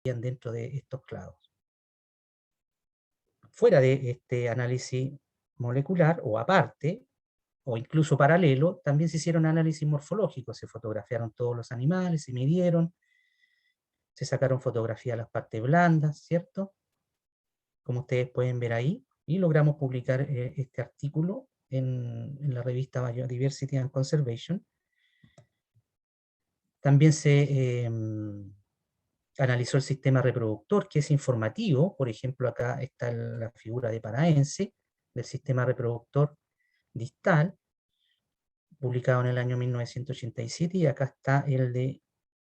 dentro de estos clados. Fuera de este análisis molecular, o aparte, o incluso paralelo, también se hicieron análisis morfológicos, se fotografiaron todos los animales, se midieron, se sacaron fotografías de las partes blandas, ¿cierto? Como ustedes pueden ver ahí, y logramos publicar este artículo en la revista Biodiversity and Conservation. También se analizó el sistema reproductor, que es informativo. Por ejemplo, acá está la figura de Paraense, del sistema reproductor distal, publicado en el año 1987, y acá está el de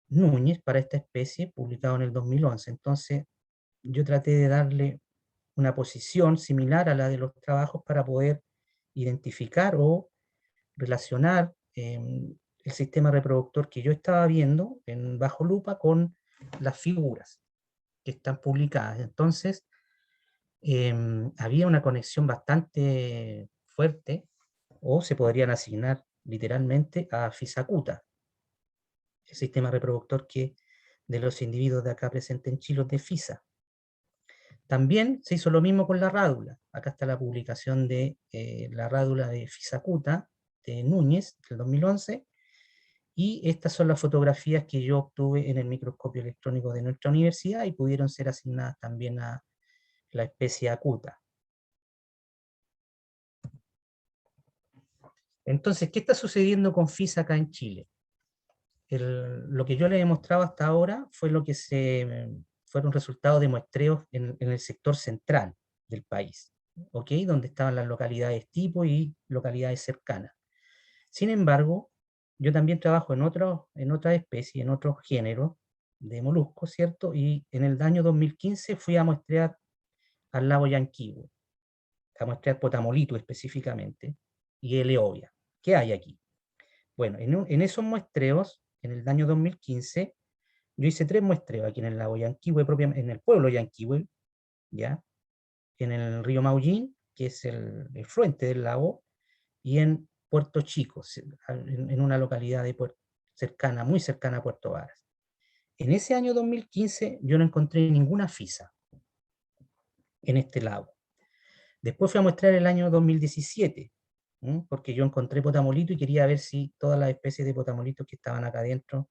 Núñez para esta especie, publicado en el 2011. Entonces, yo traté de darle una posición similar a la de los trabajos para poder identificar o relacionar el sistema reproductor que yo estaba viendo en bajo lupa con las figuras que están publicadas. Entonces, había una conexión bastante fuerte, o se podrían asignar literalmente a Fisacuta, el sistema reproductor que de los individuos de acá presentes en Chile de FISA. También se hizo lo mismo con la rádula. Acá está la publicación de la rádula de Fisacuta, de Núñez, del 2011, y estas son las fotografías que yo obtuve en el microscopio electrónico de nuestra universidad y pudieron ser asignadas también a la especie acuta. Entonces, ¿qué está sucediendo con FISA acá en Chile? Lo que yo les he mostrado hasta ahora fue lo que fueron resultados de muestreos en el sector central del país, ¿ok? Donde estaban las localidades tipo y localidades cercanas. Sin embargo, yo también trabajo en otras especies, en otros géneros de moluscos, ¿cierto? Y en el año 2015 fui a muestrear al lago Yanquihue, a muestrear Potamolitu específicamente, y Eleovia. ¿Qué hay aquí? Bueno, en esos muestreos, en el año 2015, yo hice 3 muestreos aquí en el lago Yanquihue, en el pueblo Yanquihue, ¿ya? En el río Maullín, que es el fluente del lago, y en Puerto Chico, en una localidad cercana, muy cercana a Puerto Varas. En ese año 2015 yo no encontré ninguna fisa en este lago. Después fui a muestrar el año 2017, porque yo encontré potamolito y quería ver si todas las especies de potamolitos que estaban acá adentro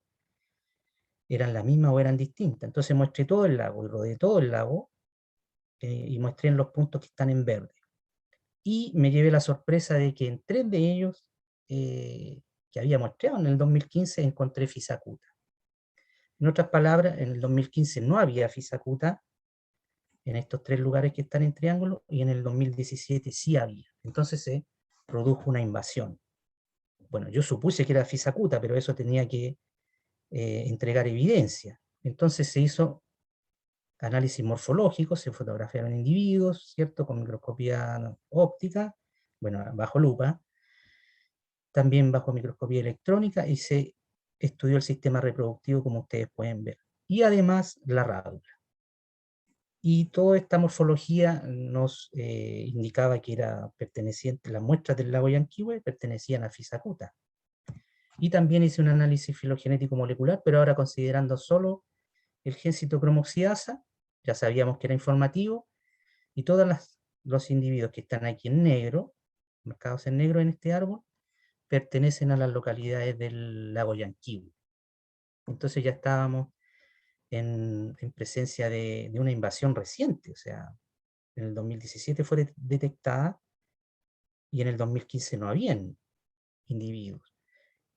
eran las mismas o eran distintas. Entonces muestré todo el lago y rodeé todo el lago y muestré en los puntos que están en verde. Y me llevé la sorpresa de que en 3 de ellos que había muestreado en el 2015 encontré Fisacuta. En otras palabras, en el 2015 no había Fisacuta en estos 3 lugares que están en triángulo, y en el 2017 sí había. Entonces se produjo una invasión. Bueno, yo supuse que era Fisacuta, pero eso tenía que entregar evidencia. Entonces se hizo análisis morfológico, se fotografiaron individuos, ¿cierto? Con microscopía óptica, bueno, bajo lupa, también bajo microscopía electrónica, y se estudió el sistema reproductivo, como ustedes pueden ver. Y además la rádula. Y toda esta morfología nos indicaba que era perteneciente, las muestras del lago Yanquihue pertenecían a Fisacuta. Y también hice un análisis filogenético molecular, pero ahora considerando solo el gen citocromoxidasa, ya sabíamos que era informativo, y todos los individuos que están aquí en negro, marcados en negro en este árbol, pertenecen a las localidades del lago Yanquihue. Entonces ya estábamos en presencia de una invasión reciente, o sea, en el 2017 fue detectada y en el 2015 no habían individuos.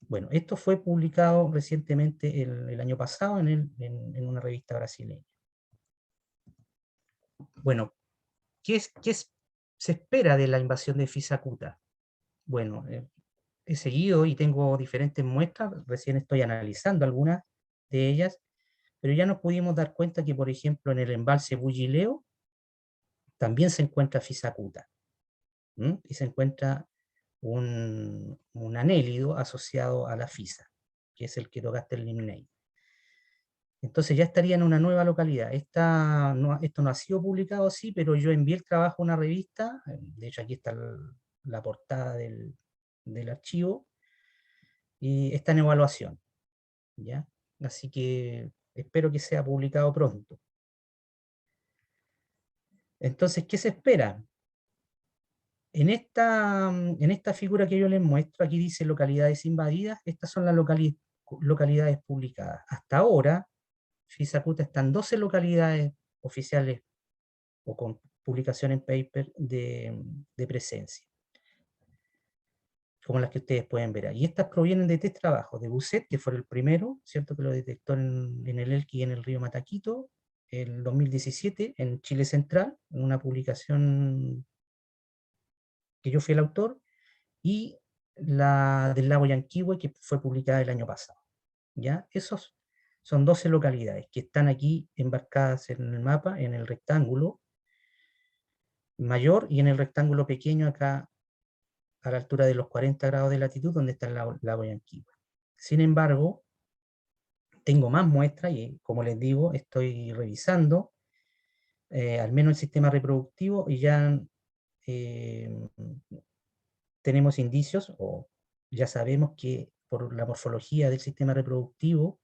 Bueno, esto fue publicado recientemente el año pasado en una revista brasileña. Bueno, ¿qué se espera de la invasión de Fisacuta? Bueno, he seguido y tengo diferentes muestras, recién estoy analizando algunas de ellas, pero ya nos pudimos dar cuenta que, por ejemplo, en el embalse Bullileo también se encuentra Fisacuta, y se encuentra un anélido asociado a la FISA, que es el Chetogaster limnae. Entonces ya estaría en una nueva localidad. Esto no ha sido publicado así, pero yo envié el trabajo a una revista, de hecho aquí está la portada del archivo, y está en evaluación, ¿ya? Así que espero que sea publicado pronto. Entonces, ¿qué se espera? En esta figura que yo les muestro, aquí dice localidades invadidas, estas son las localidades publicadas. Hasta ahora, FISACUTA está en 12 localidades oficiales o con publicación en paper de presencia, como las que ustedes pueden ver ahí. Y estas provienen de 3 trabajos, de Bucet, que fue el primero, ¿cierto? Que lo detectó en el Elqui y en el río Mataquito, en 2017, en Chile Central, en una publicación que yo fui el autor, y la del lago Yanquihue, que fue publicada el año pasado. ¿Ya? Esos son 12 localidades que están aquí embarcadas en el mapa, en el rectángulo mayor y en el rectángulo pequeño acá a la altura de los 40 grados de latitud, donde está el lago Yanquihue. Sin embargo, tengo más muestras y, como les digo, estoy revisando al menos el sistema reproductivo y ya eh, tenemos indicios, o ya sabemos que por la morfología del sistema reproductivo,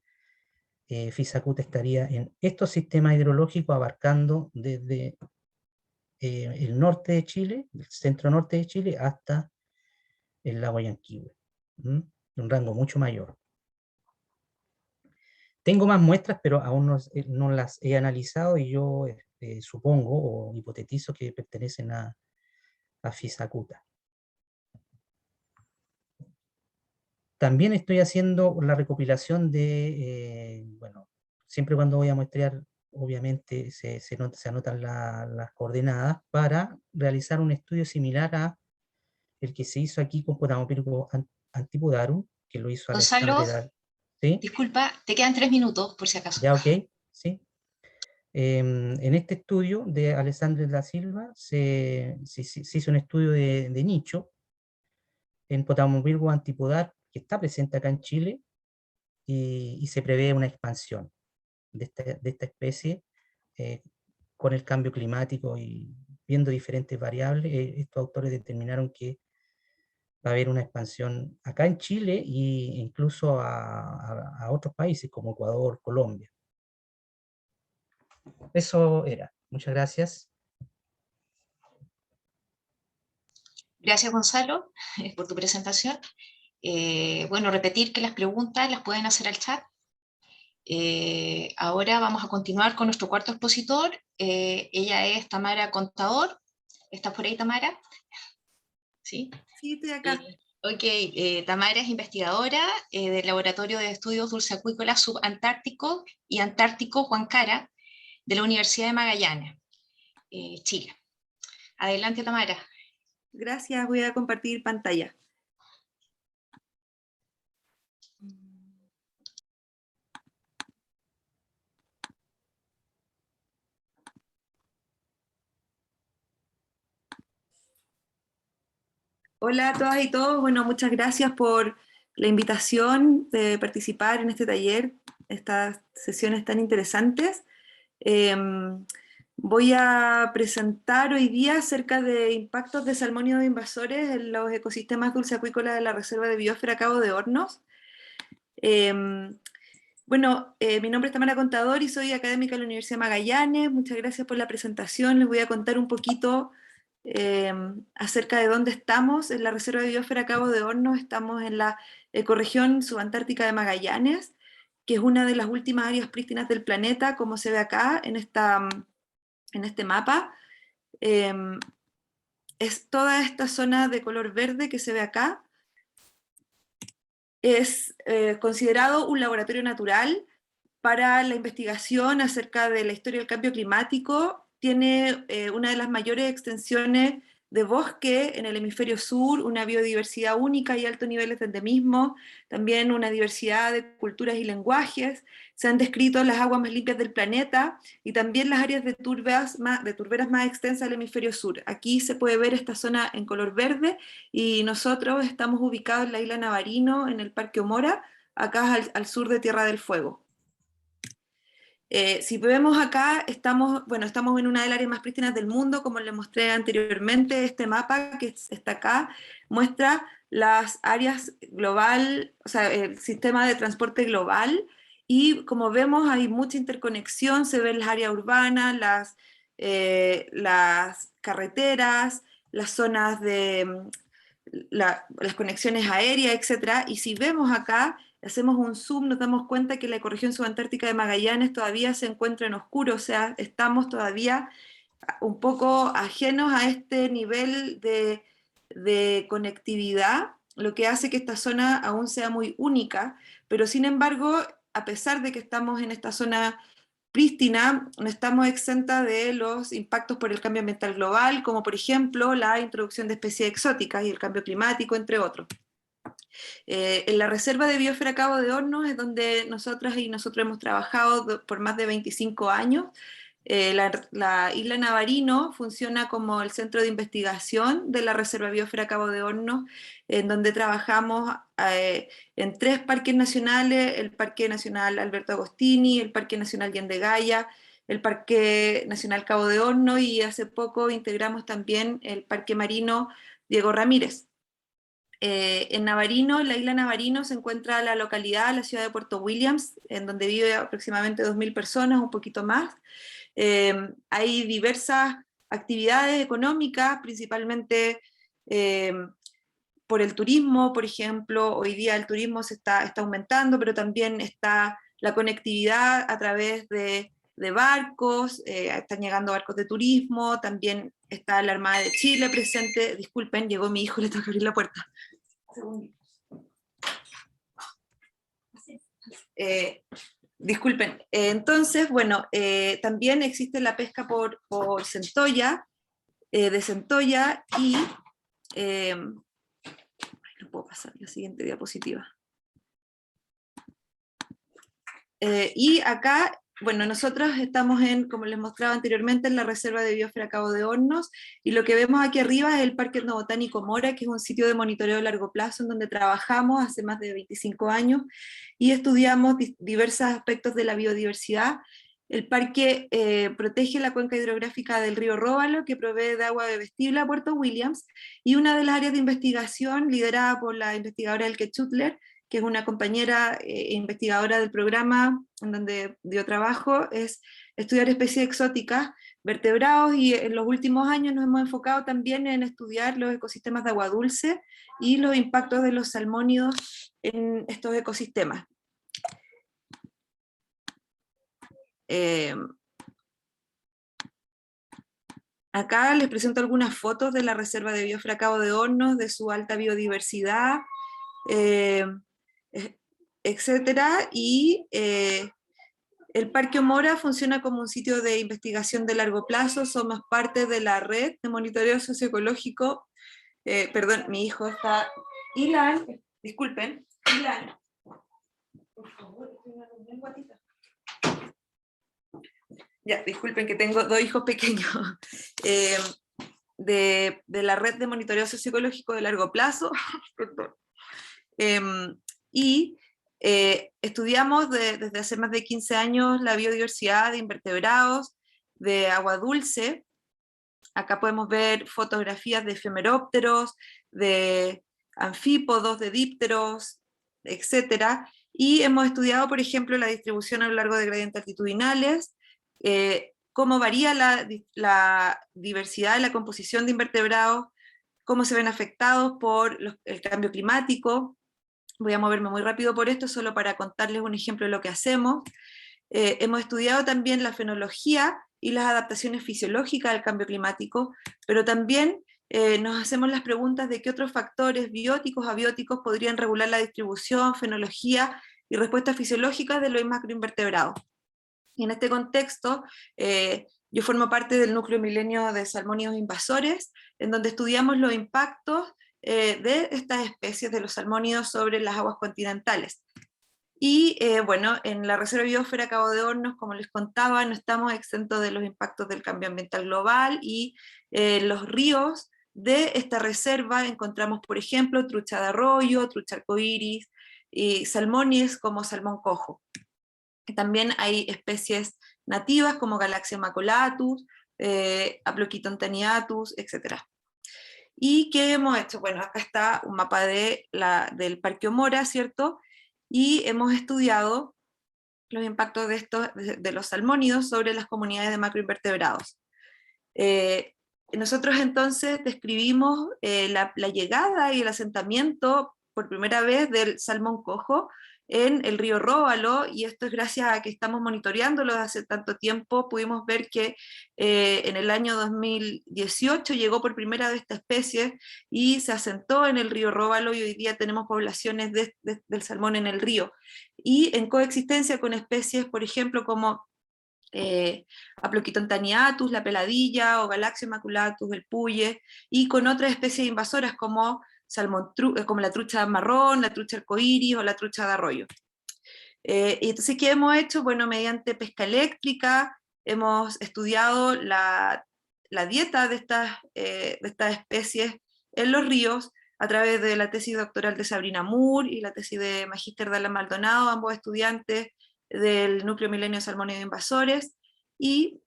FISACUTA estaría en estos sistemas hidrológicos abarcando desde el norte de Chile, el centro norte de Chile, hasta el lago Yanquihue. Un rango mucho mayor. Tengo más muestras, pero aún no las he analizado y yo supongo o hipotetizo que pertenecen a FISACUTA. También estoy haciendo la recopilación de, bueno, siempre cuando voy a muestrear, obviamente se anotan las coordenadas para realizar un estudio similar a el que se hizo aquí con Potamopyrgo antipodarum, que lo hizo Gonzalo, Alexandre. ¿Sí? disculpa, te quedan 3 minutos, por si acaso. Ya, ok, sí. En este estudio de Alexandre da Silva se hizo un estudio de nicho en Potamopyrgo antipodar, que está presente acá en Chile, y se prevé una expansión de esta especie con el cambio climático y viendo diferentes variables. Estos autores determinaron que va a haber una expansión acá en Chile e incluso a otros países como Ecuador, Colombia. Eso era. Muchas gracias. Gracias, Gonzalo, por tu presentación. Bueno, repetir que las preguntas las pueden hacer al chat. Ahora vamos a continuar con nuestro cuarto expositor. Ella es Tamara Contador. ¿Estás por ahí, Tamara? ¿Sí? Sí, estoy acá. Tamara es investigadora del Laboratorio de Estudios Dulceacuícolas Subantártico y Antártico Juan Cara de la Universidad de Magallanes, Chile. Adelante, Tamara. Gracias, voy a compartir pantalla. Hola a todas y todos, bueno, muchas gracias por la invitación de participar en este taller, estas sesiones tan interesantes. Voy a presentar hoy día acerca de impactos de salmónidos invasores en los ecosistemas dulceacuícolas de la Reserva de Biosfera Cabo de Hornos. Bueno, mi nombre es Tamara Contador y soy académica de la Universidad de Magallanes. Muchas gracias por la presentación. Les voy a contar un poquito acerca de dónde estamos. En la Reserva de Biosfera Cabo de Hornos estamos en la ecorregión subantártica de Magallanes, que es una de las últimas áreas prístinas del planeta, como se ve acá en este mapa. Es toda esta zona de color verde que se ve acá. Es considerado un laboratorio natural para la investigación acerca de la historia del cambio climático. Tiene una de las mayores extensiones de bosque en el hemisferio sur, una biodiversidad única y altos niveles de endemismo, también una diversidad de culturas y lenguajes. Se han descrito las aguas más limpias del planeta y también las áreas de turberas más extensas del hemisferio sur. Aquí se puede ver esta zona en color verde y nosotros estamos ubicados en la isla Navarino, en el Parque Omora, acá al sur de Tierra del Fuego. Si vemos acá, estamos en una de las áreas más prístinas del mundo, como les mostré anteriormente. Este mapa que está acá muestra las áreas global, o sea, el sistema de transporte global, y como vemos hay mucha interconexión, se ven las áreas urbanas, las carreteras, las zonas de las conexiones aéreas, etc. Y si vemos acá, hacemos un zoom, nos damos cuenta que la ecorregión subantártica de Magallanes todavía se encuentra en oscuro, o sea, estamos todavía un poco ajenos a este nivel de conectividad, lo que hace que esta zona aún sea muy única, pero sin embargo, a pesar de que estamos en esta zona prístina, no estamos exentas de los impactos por el cambio ambiental global, como por ejemplo la introducción de especies exóticas y el cambio climático, entre otros. En la reserva de biosfera Cabo de Hornos es donde nosotras y nosotros hemos trabajado por más de 25 años. La isla Navarino funciona como el centro de investigación de la Reserva Biosfera Cabo de Hornos, en donde trabajamos en 3 parques nacionales: el Parque Nacional Alberto Agostini, el Parque Nacional Yandegaya, el Parque Nacional Cabo de Hornos, y hace poco integramos también el Parque Marino Diego Ramírez. En Navarino, en la isla Navarino, se encuentra la localidad, la ciudad de Puerto Williams, en donde vive aproximadamente 2.000 personas, un poquito más. Hay diversas actividades económicas, principalmente por el turismo, por ejemplo. Hoy día el turismo está aumentando, pero también está la conectividad a través de barcos, están llegando barcos de turismo, también está la Armada de Chile presente. Disculpen, llegó mi hijo, le tengo que abrir la puerta. Disculpen, entonces, bueno, también existe la pesca por centolla, de centolla, y no puedo pasar la siguiente diapositiva. Y acá, bueno, nosotros estamos como les mostraba anteriormente, en la Reserva de Biosfera Cabo de Hornos, y lo que vemos aquí arriba es el Parque Etnobotánico Mora, que es un sitio de monitoreo a largo plazo en donde trabajamos hace más de 25 años y estudiamos diversos aspectos de la biodiversidad. El parque protege la cuenca hidrográfica del río Róbalo, que provee de agua bebestible a Puerto Williams, y una de las áreas de investigación liderada por la investigadora Elke Schutler, que es una compañera investigadora del programa en donde dio trabajo, es estudiar especies exóticas, vertebrados, y en los últimos años nos hemos enfocado también en estudiar los ecosistemas de agua dulce y los impactos de los salmónidos en estos ecosistemas. Acá les presento algunas fotos de la Reserva de Biosfera Cabo de Hornos, de su alta biodiversidad, etcétera, y el Parque Mora funciona como un sitio de investigación de largo plazo. Somos parte de la red de monitoreo socioecológico. Perdón, mi hijo está... Ilan, disculpen, Ilan, por favor, estoy en una reunión, guatita. Ya, disculpen que tengo 2 hijos pequeños. De la red de monitoreo socioecológico de largo plazo. Perdón. Y estudiamos desde hace más de 15 años la biodiversidad de invertebrados, de agua dulce. Acá podemos ver fotografías de efemerópteros, de anfípodos, de dípteros, etc. Y hemos estudiado, por ejemplo, la distribución a lo largo de gradientes altitudinales, cómo varía la diversidad, la composición de invertebrados, cómo se ven afectados por el cambio climático. Voy a moverme muy rápido por esto, solo para contarles un ejemplo de lo que hacemos. Hemos estudiado también la fenología y las adaptaciones fisiológicas al cambio climático, pero también nos hacemos las preguntas de qué otros factores bióticos o abióticos podrían regular la distribución, fenología y respuestas fisiológicas de los macroinvertebrados. Y en este contexto, yo formo parte del núcleo milenio de salmónidos invasores, en donde estudiamos los impactos de estas especies de los salmónidos sobre las aguas continentales. Y bueno, en la Reserva Biosfera Cabo de Hornos, como les contaba, no estamos exentos de los impactos del cambio ambiental global, y los ríos de esta reserva encontramos, por ejemplo, trucha de arroyo, trucha arcoíris y salmones como salmón cojo. También hay especies nativas como Galaxia maculatus, Aploquiton taniatus, etc. ¿Y qué hemos hecho? Bueno, acá está un mapa del Parque Mora, ¿cierto? Y hemos estudiado los impactos de los salmónidos sobre las comunidades de macroinvertebrados. Nosotros entonces describimos la llegada y el asentamiento por primera vez del salmón cojo en el río Róbalo, y esto es gracias a que estamos monitoreándolo desde hace tanto tiempo. Pudimos ver que en el año 2018 llegó por primera vez esta especie y se asentó en el río Róbalo, y hoy día tenemos poblaciones del salmón en el río, y en coexistencia con especies, por ejemplo, como Aploquiton taniatus, la peladilla, o Galaxia maculatus, el puye, y con otras especies invasoras como como la trucha marrón, la trucha arcoíris o la trucha de arroyo. Y entonces, ¿qué hemos hecho? Bueno, mediante pesca eléctrica hemos estudiado la dieta de estas especies en los ríos a través de la tesis doctoral de Sabrina Moore y la tesis de magíster de Alan Maldonado, ambos estudiantes del Núcleo Milenio Salmónido Invasores, y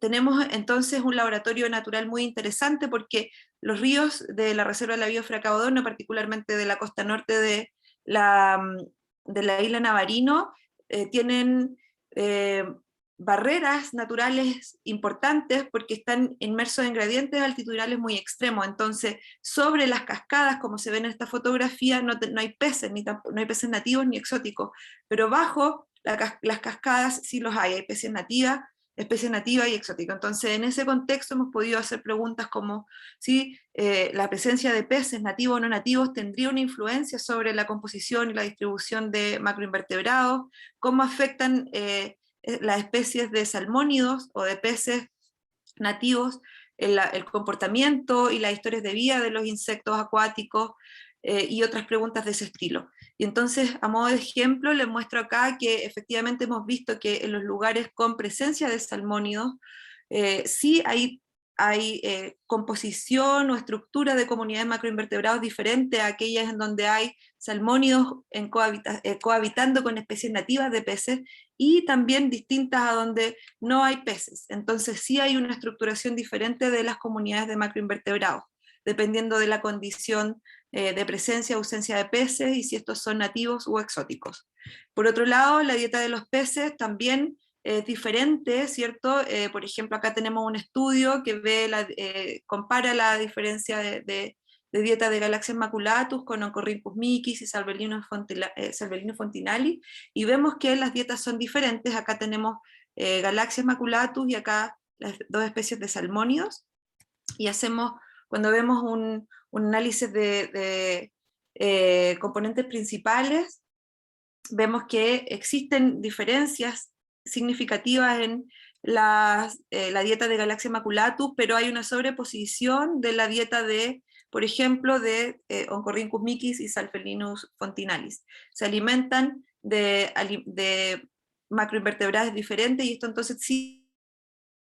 tenemos entonces un laboratorio natural muy interesante, porque los ríos de la Reserva de la Biosfera Cabo Horno, particularmente de la costa norte de la isla Navarino, tienen barreras naturales importantes porque están inmersos en gradientes altitudinales muy extremos. Entonces, sobre las cascadas, como se ve en esta fotografía, no hay peces, no hay peces nativos ni exóticos, pero bajo las cascadas sí los hay especies nativas y exóticas. Entonces, en ese contexto hemos podido hacer preguntas como si la presencia de peces nativos o no nativos tendría una influencia sobre la composición y la distribución de macroinvertebrados, cómo afectan las especies de salmónidos o de peces nativos, el comportamiento y las historias de vida de los insectos acuáticos, y otras preguntas de ese estilo. Y entonces, a modo de ejemplo, les muestro acá que efectivamente hemos visto que en los lugares con presencia de salmónidos, sí hay composición o estructura de comunidades macroinvertebrados diferente a aquellas en donde hay salmónidos cohabitando con especies nativas de peces, y también distintas a donde no hay peces. Entonces sí hay una estructuración diferente de las comunidades de macroinvertebrados, dependiendo de la condición de presencia o ausencia de peces, y si estos son nativos u exóticos. Por otro lado, la dieta de los peces también es diferente, ¿cierto? Por ejemplo, acá tenemos un estudio que compara la diferencia de dieta de Galaxia maculatus con Oncorhynchus micis y Salvelinus fontinalis, y vemos que las dietas son diferentes. Acá tenemos Galaxia maculatus y acá las dos especies de salmónidos, y cuando vemos un análisis de componentes principales, vemos que existen diferencias significativas en la dieta de Galaxia maculatus, pero hay una sobreposición de la dieta por ejemplo, de Oncorhynchus micis y Salvelinus fontinalis. Se alimentan de macroinvertebrados diferentes, y esto entonces sí,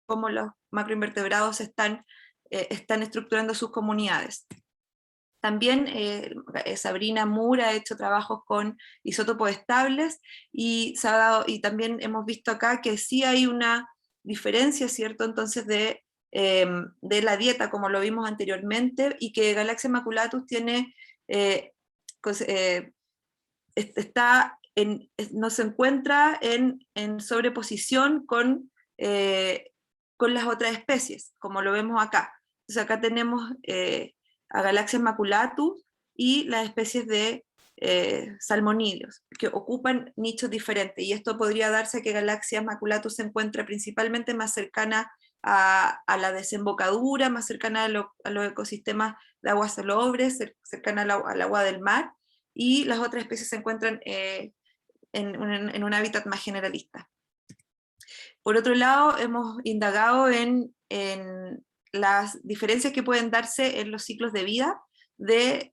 como los macroinvertebrados están estructurando sus comunidades. También Sabrina Moore ha hecho trabajos con isótopos estables, y también hemos visto acá que sí hay una diferencia, ¿cierto? Entonces de la dieta, como lo vimos anteriormente, y que Galaxia maculatus no se encuentra en sobreposición con las otras especies, como lo vemos acá. Entonces acá tenemos a Galaxia maculatus y las especies de salmonídeos, que ocupan nichos diferentes, y esto podría darse a que Galaxia maculatus se encuentra principalmente más cercana a la desembocadura, más cercana a los ecosistemas de aguas salobres, cercana al agua del mar, y las otras especies se encuentran en un hábitat más generalista. Por otro lado, hemos indagado en las diferencias que pueden darse en los ciclos de vida de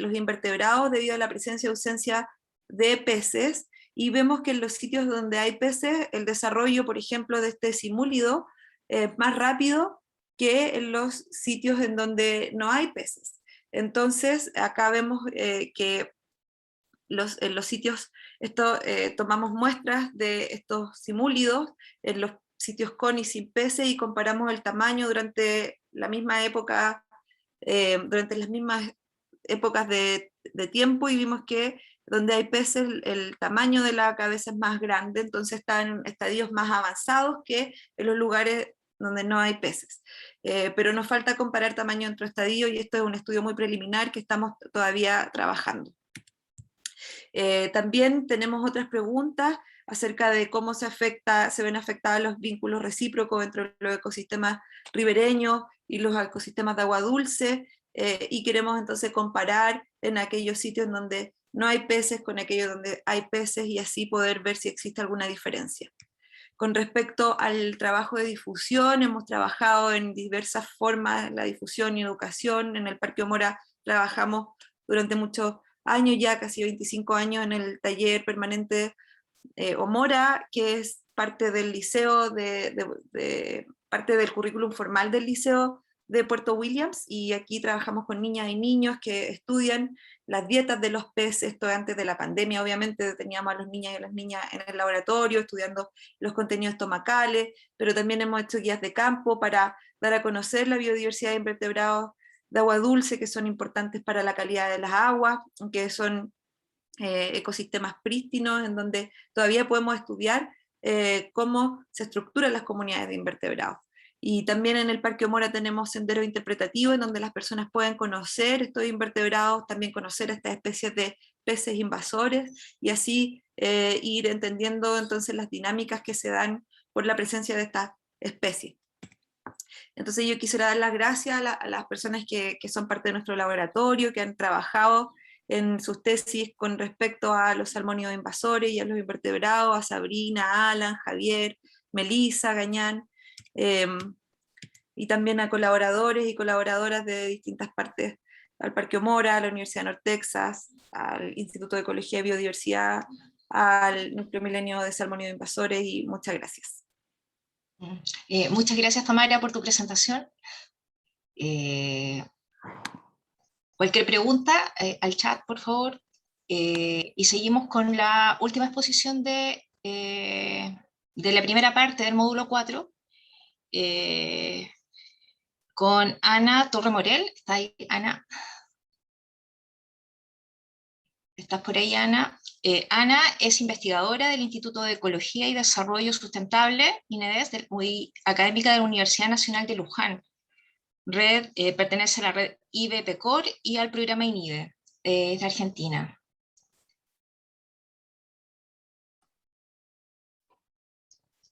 los invertebrados debido a la presencia o ausencia de peces, y vemos que en los sitios donde hay peces, el desarrollo, por ejemplo, de este simúlido es más rápido que en los sitios en donde no hay peces. Entonces, acá vemos que en los sitios, tomamos muestras de estos simúlidos en los sitios con y sin peces, y comparamos el tamaño durante la misma época, durante las mismas épocas de tiempo, y vimos que donde hay peces, el tamaño de la cabeza es más grande, entonces están en estadios más avanzados que en los lugares donde no hay peces. Pero nos falta comparar tamaño entre estadios y esto es un estudio muy preliminar que estamos todavía trabajando. También tenemos otras preguntas acerca de cómo se ven afectados los vínculos recíprocos entre los ecosistemas ribereños y los ecosistemas de agua dulce, y queremos entonces comparar en aquellos sitios donde no hay peces con aquellos donde hay peces y así poder ver si existe alguna diferencia. Con respecto al trabajo de difusión, hemos trabajado en diversas formas, la difusión y educación. En el Parque Omora trabajamos durante muchos años, ya casi 25 años, en el taller permanente Omora, que es parte del liceo, parte del currículum formal del liceo de Puerto Williams, y aquí trabajamos con niñas y niños que estudian las dietas de los peces. Esto antes de la pandemia, obviamente teníamos a los niños y a las niñas en el laboratorio estudiando los contenidos estomacales, pero también hemos hecho guías de campo para dar a conocer la biodiversidad de invertebrados de agua dulce, que son importantes para la calidad de las aguas, que son ecosistemas prístinos, en donde todavía podemos estudiar cómo se estructuran las comunidades de invertebrados. Y también en el Parque Omora tenemos senderos interpretativos en donde las personas pueden conocer estos invertebrados, también conocer estas especies de peces invasores, y así ir entendiendo entonces las dinámicas que se dan por la presencia de estas especies. Entonces yo quisiera dar las gracias a las personas que son parte de nuestro laboratorio, que han trabajado en sus tesis con respecto a los salmónidos invasores y a los invertebrados, a Sabrina, Alan, Javier, Melissa, Gañán, y también a colaboradores y colaboradoras de distintas partes, al Parque Omora, a la Universidad de North Texas, al Instituto de Ecología y Biodiversidad, al Núcleo Milenio de Salmónidos Invasores, y muchas gracias. Muchas gracias, Tamara, por tu presentación. Cualquier pregunta al chat, por favor. Y seguimos con la última exposición de la primera parte del módulo 4, con Ana Torremorel. ¿Está ahí, Ana? ¿Estás por ahí, Ana? Ana es investigadora del Instituto de Ecología y Desarrollo Sustentable, INEDES, académica de la Universidad Nacional de Luján. Pertenece a la red IBPCOR y al programa INIDE, es de Argentina.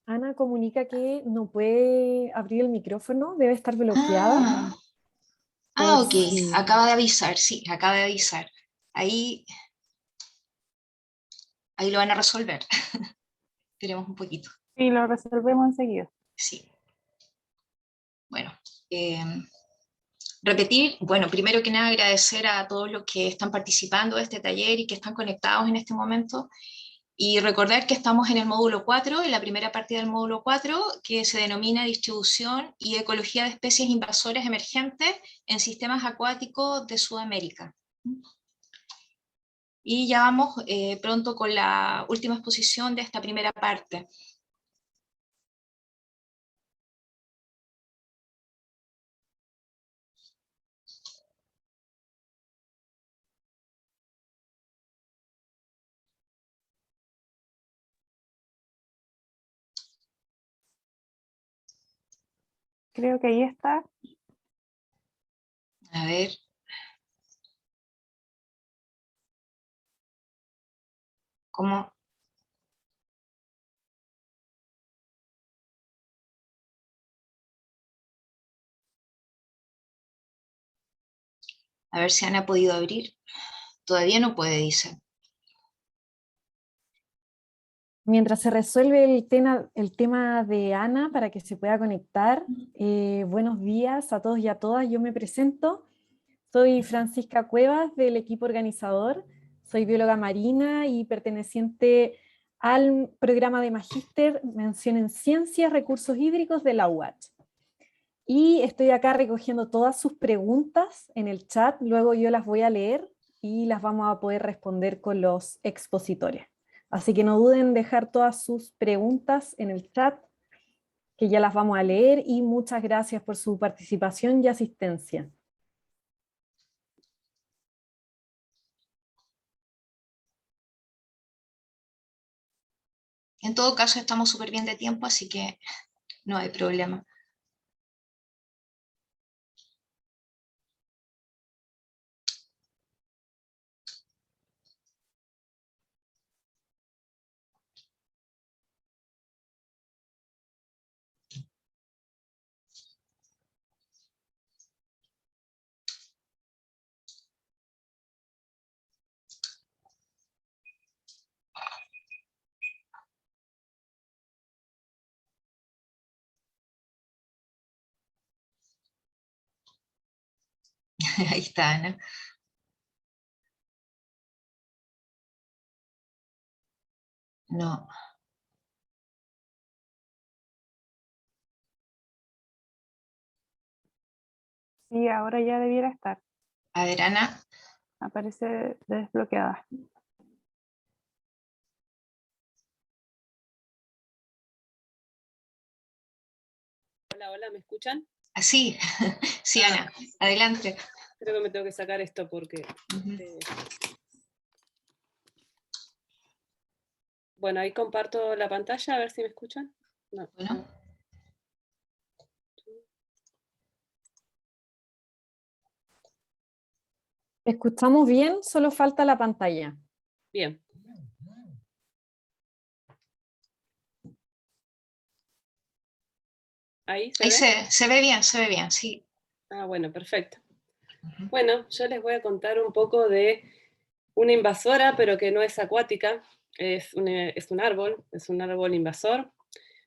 Ana comunica que no puede abrir el micrófono, debe estar bloqueada. Ok, acaba de avisar, sí, acaba de avisar. Ahí lo van a resolver. Esperemos un poquito. Sí, lo resolvemos enseguida. Sí. Bueno, repetir, bueno, primero que nada agradecer a todos los que están participando de este taller y que están conectados en este momento, y recordar que estamos en el módulo 4, en la primera parte del módulo 4, que se denomina Distribución y Ecología de Especies Invasoras Emergentes en Sistemas Acuáticos de Sudamérica. Y ya vamos pronto con la última exposición de esta primera parte. Creo que ahí está. A ver. ¿Cómo? A ver si Ana ha podido abrir. Todavía no puede, dice. Mientras se resuelve el tema de Ana para que se pueda conectar, buenos días a todos y a todas. Yo me presento. Soy Francisca Cuevas, del equipo organizador. Soy bióloga marina y perteneciente al programa de magíster mención en ciencias, recursos hídricos de la UACH. Y estoy acá recogiendo todas sus preguntas en el chat. Luego yo las voy a leer y las vamos a poder responder con los expositores. Así que no duden en dejar todas sus preguntas en el chat, que ya las vamos a leer, y muchas gracias por su participación y asistencia. En todo caso, estamos súper bien de tiempo, así que no hay problema. Ahí está, Ana. No. Sí, ahora ya debiera estar. A ver, Ana. Aparece desbloqueada. Hola, hola, ¿me escuchan? Así. Sí, Ana. Adelante. Creo que me tengo que sacar esto porque... Bueno, ahí comparto la pantalla, a ver si me escuchan. No. Bueno. Escuchamos bien, solo falta la pantalla. Bien. ¿Ahí se Ahí ve? se ve bien, sí. Ah, bueno, perfecto. Bueno, yo les voy a contar un poco de una invasora, pero que no es acuática. Es un árbol invasor,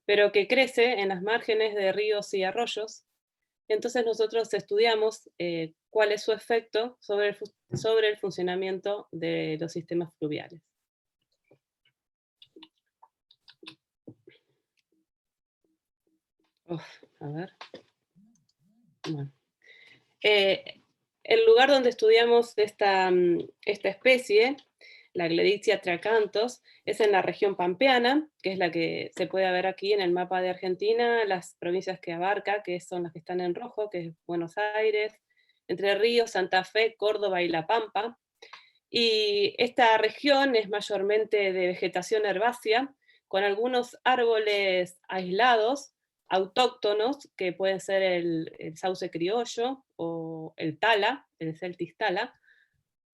pero que crece en las márgenes de ríos y arroyos. Entonces nosotros estudiamos cuál es su efecto sobre el funcionamiento de los sistemas fluviales. A ver. Bueno. El lugar donde estudiamos esta especie, la Gleditsia tracanthus, es en la región pampeana, que es la que se puede ver aquí en el mapa de Argentina, las provincias que abarca, que son las que están en rojo, que es Buenos Aires, Entre Ríos, Santa Fe, Córdoba y La Pampa. Y esta región es mayormente de vegetación herbácea, con algunos árboles aislados, autóctonos, que pueden ser el sauce criollo o el tala, el Celtis tala,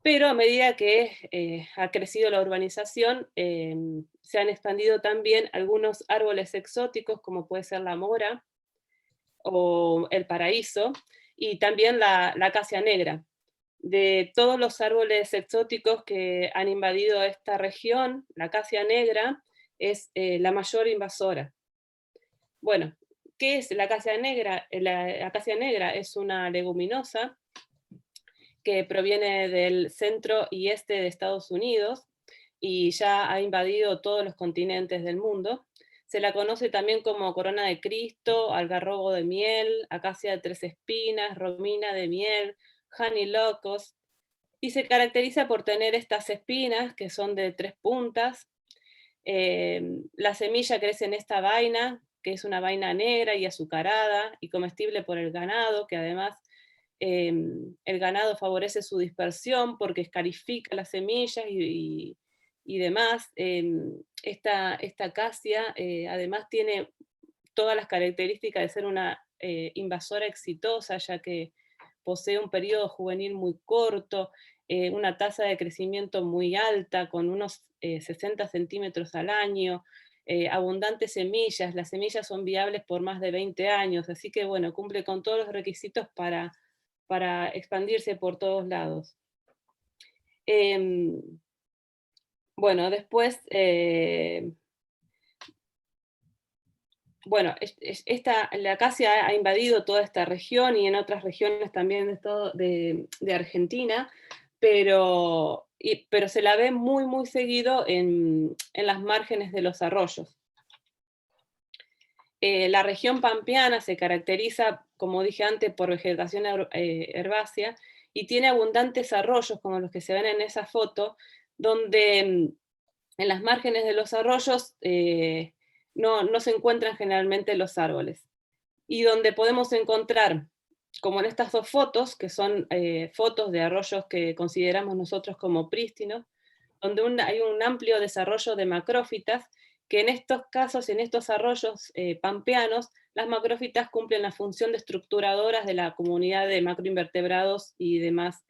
pero a medida que ha crecido la urbanización, se han expandido también algunos árboles exóticos, como puede ser la mora o el paraíso, y también la acacia negra. De todos los árboles exóticos que han invadido esta región, la acacia negra es la mayor invasora. Bueno, ¿qué es la acacia negra? La acacia negra es una leguminosa que proviene del centro y este de Estados Unidos y ya ha invadido todos los continentes del mundo. Se la conoce también como corona de Cristo, algarrobo de miel, acacia de 3 espinas, romina de miel, honey locust, y se caracteriza por tener estas espinas que son de 3 puntas. La semilla crece en esta vaina, que es una vaina negra y azucarada y comestible por el ganado, que además el ganado favorece su dispersión porque escarifica las semillas y demás. Esta acacia además tiene todas las características de ser una invasora exitosa, ya que posee un periodo juvenil muy corto, una tasa de crecimiento muy alta, con unos 60 centímetros al año, abundantes semillas, las semillas son viables por más de 20 años, así que bueno, cumple con todos los requisitos para expandirse por todos lados. Bueno, después, bueno, la acacia ha invadido toda esta región y en otras regiones también de Argentina, pero se la ve muy, muy seguido en las márgenes de los arroyos. La región pampeana se caracteriza, como dije antes, por vegetación herbácea y tiene abundantes arroyos, como los que se ven en esa foto, donde en las márgenes de los arroyos no se encuentran generalmente los árboles. Y donde podemos encontrar, como en estas dos fotos, que son fotos de arroyos que consideramos nosotros como prístinos, donde hay un amplio desarrollo de macrófitas que en estos casos, en estos arroyos pampeanos, las macrófitas cumplen la función de estructuradoras de la comunidad de macroinvertebrados y demás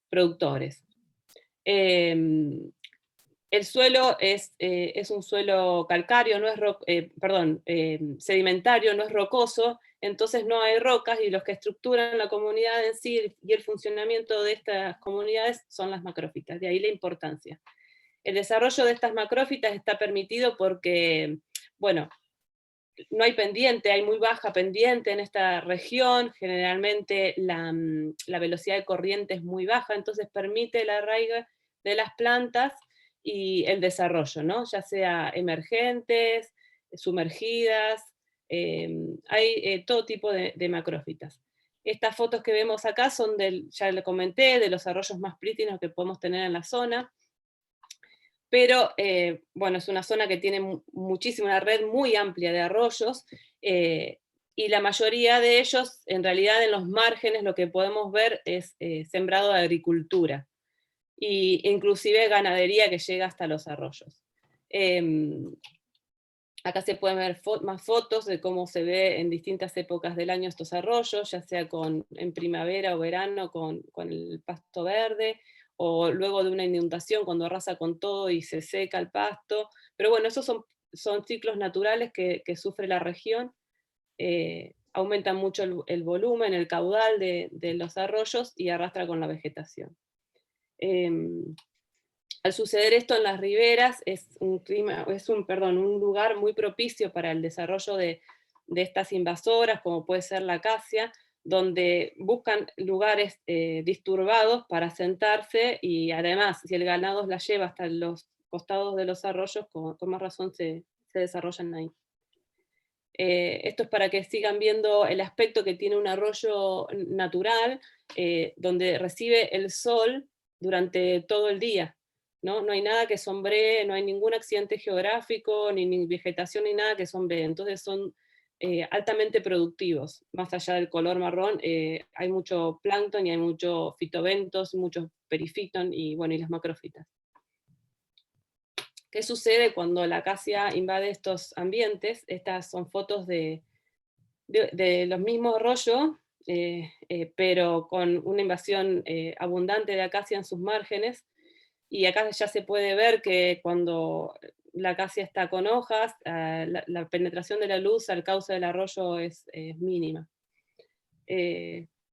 productores. El suelo es un suelo calcáreo, no es sedimentario, no es rocoso, entonces no hay rocas, y los que estructuran la comunidad en sí y el funcionamiento de estas comunidades son las macrófitas, de ahí la importancia. El desarrollo de estas macrófitas está permitido porque, bueno, no hay pendiente, hay muy baja pendiente en esta región, generalmente la velocidad de corriente es muy baja, entonces permite el arraigo de las plantas y el desarrollo, ¿no? Ya sea emergentes, sumergidas, hay todo tipo de macrófitas. Estas fotos que vemos acá son ya le comenté, de los arroyos más prístinos que podemos tener en la zona, pero bueno, es una zona que tiene una red muy amplia de arroyos, y la mayoría de ellos, en realidad en los márgenes lo que podemos ver es sembrado de agricultura, e inclusive ganadería que llega hasta los arroyos. Acá se pueden ver más fotos de cómo se ve en distintas épocas del año estos arroyos, ya sea en primavera o verano con el pasto verde, o luego de una inundación cuando arrasa con todo y se seca el pasto. Pero bueno, esos son ciclos naturales que sufre la región. Aumentan mucho el volumen, el caudal de los arroyos y arrastra con la vegetación. Al suceder esto en las riberas, es un lugar muy propicio para el desarrollo de estas invasoras, como puede ser la acacia, donde buscan lugares disturbados para sentarse, y además, si el ganado la lleva hasta los costados de los arroyos, con más razón se desarrollan ahí. Esto es para que sigan viendo el aspecto que tiene un arroyo natural, donde recibe el sol durante todo el día. ¿No? No hay nada que sombree, no hay ningún accidente geográfico, ni vegetación, ni nada que sombree. Entonces son altamente productivos. Más allá del color marrón, hay mucho plancton y hay muchos fitobentos, muchos perifiton y, bueno, y las macrófitas. ¿Qué sucede cuando la acacia invade estos ambientes? Estas son fotos de los mismos arroyos, pero con una invasión abundante de acacia en sus márgenes. Y acá ya se puede ver que cuando la acacia está con hojas, la penetración de la luz al cauce del arroyo es mínima.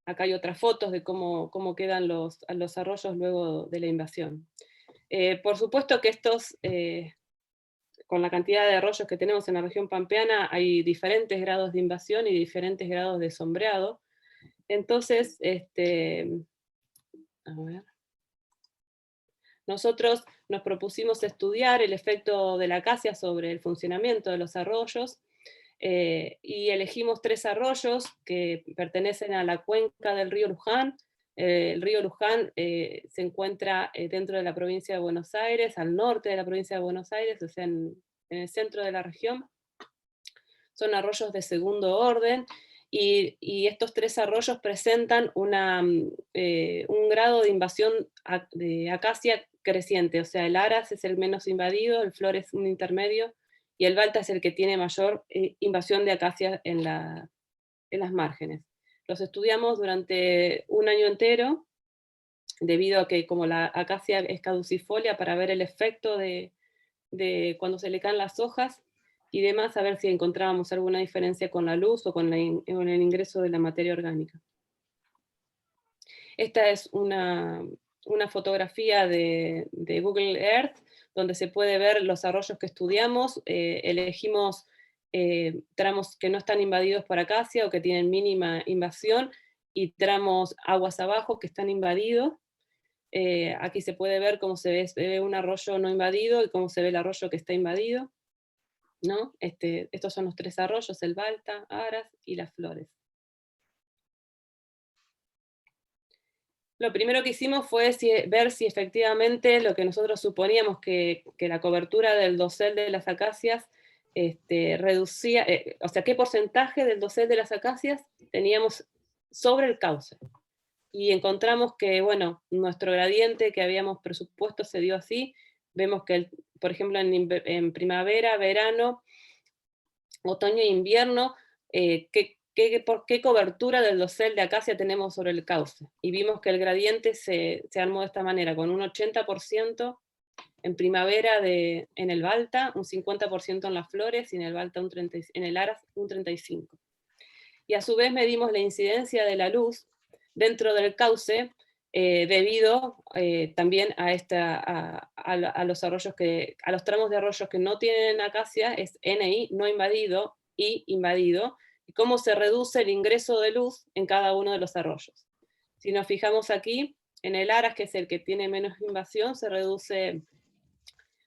Acá hay otras fotos de cómo quedan los arroyos luego de la invasión. Por supuesto que con la cantidad de arroyos que tenemos en la región pampeana, hay diferentes grados de invasión y diferentes grados de sombreado. Entonces, a ver. Nosotros nos propusimos estudiar el efecto de la acacia sobre el funcionamiento de los arroyos, y elegimos 3 arroyos que pertenecen a la cuenca del río Luján. El río Luján se encuentra dentro de la provincia de Buenos Aires, al norte de la provincia de Buenos Aires, o sea, en el centro de la región. Son arroyos de segundo orden, y estos 3 arroyos presentan un grado de invasión de acacia creciente, o sea, el Aras es el menos invadido, el Flor es un intermedio, y el Balta es el que tiene mayor invasión de acacia en las márgenes. Los estudiamos durante un año entero, debido a que como la acacia es caducifolia, para ver el efecto de cuando se le caen las hojas y demás, a ver si encontrábamos alguna diferencia con la luz o con el ingreso de la materia orgánica. Esta es una fotografía de Google Earth, donde se puede ver los arroyos que estudiamos. Elegimos tramos que no están invadidos por acacia o que tienen mínima invasión, y tramos aguas abajo que están invadidos. Aquí se puede ver cómo se ve un arroyo no invadido y cómo se ve el arroyo que está invadido, ¿no? Estos son los 3 arroyos, el Balta, Aras y las Flores. Lo primero que hicimos fue ver si efectivamente lo que nosotros suponíamos que la cobertura del dosel de las acacias reducía, o sea, qué porcentaje del dosel de las acacias teníamos sobre el cauce. Y encontramos que, bueno, nuestro gradiente que habíamos presupuesto se dio así, vemos que, por ejemplo, en primavera, verano, otoño e invierno, qué cobertura del dosel de acacia tenemos sobre el cauce. Y vimos que el gradiente se armó de esta manera, con un 80% en primavera en el Balta, un 50% en las flores, y en el Balta en el Aras un 35%. Y a su vez medimos la incidencia de la luz dentro del cauce, debido también a los tramos de arroyos que no tienen acacia, es NI, no invadido, y invadido, y cómo se reduce el ingreso de luz en cada uno de los arroyos. Si nos fijamos aquí, en el Aras, que es el que tiene menos invasión, se reduce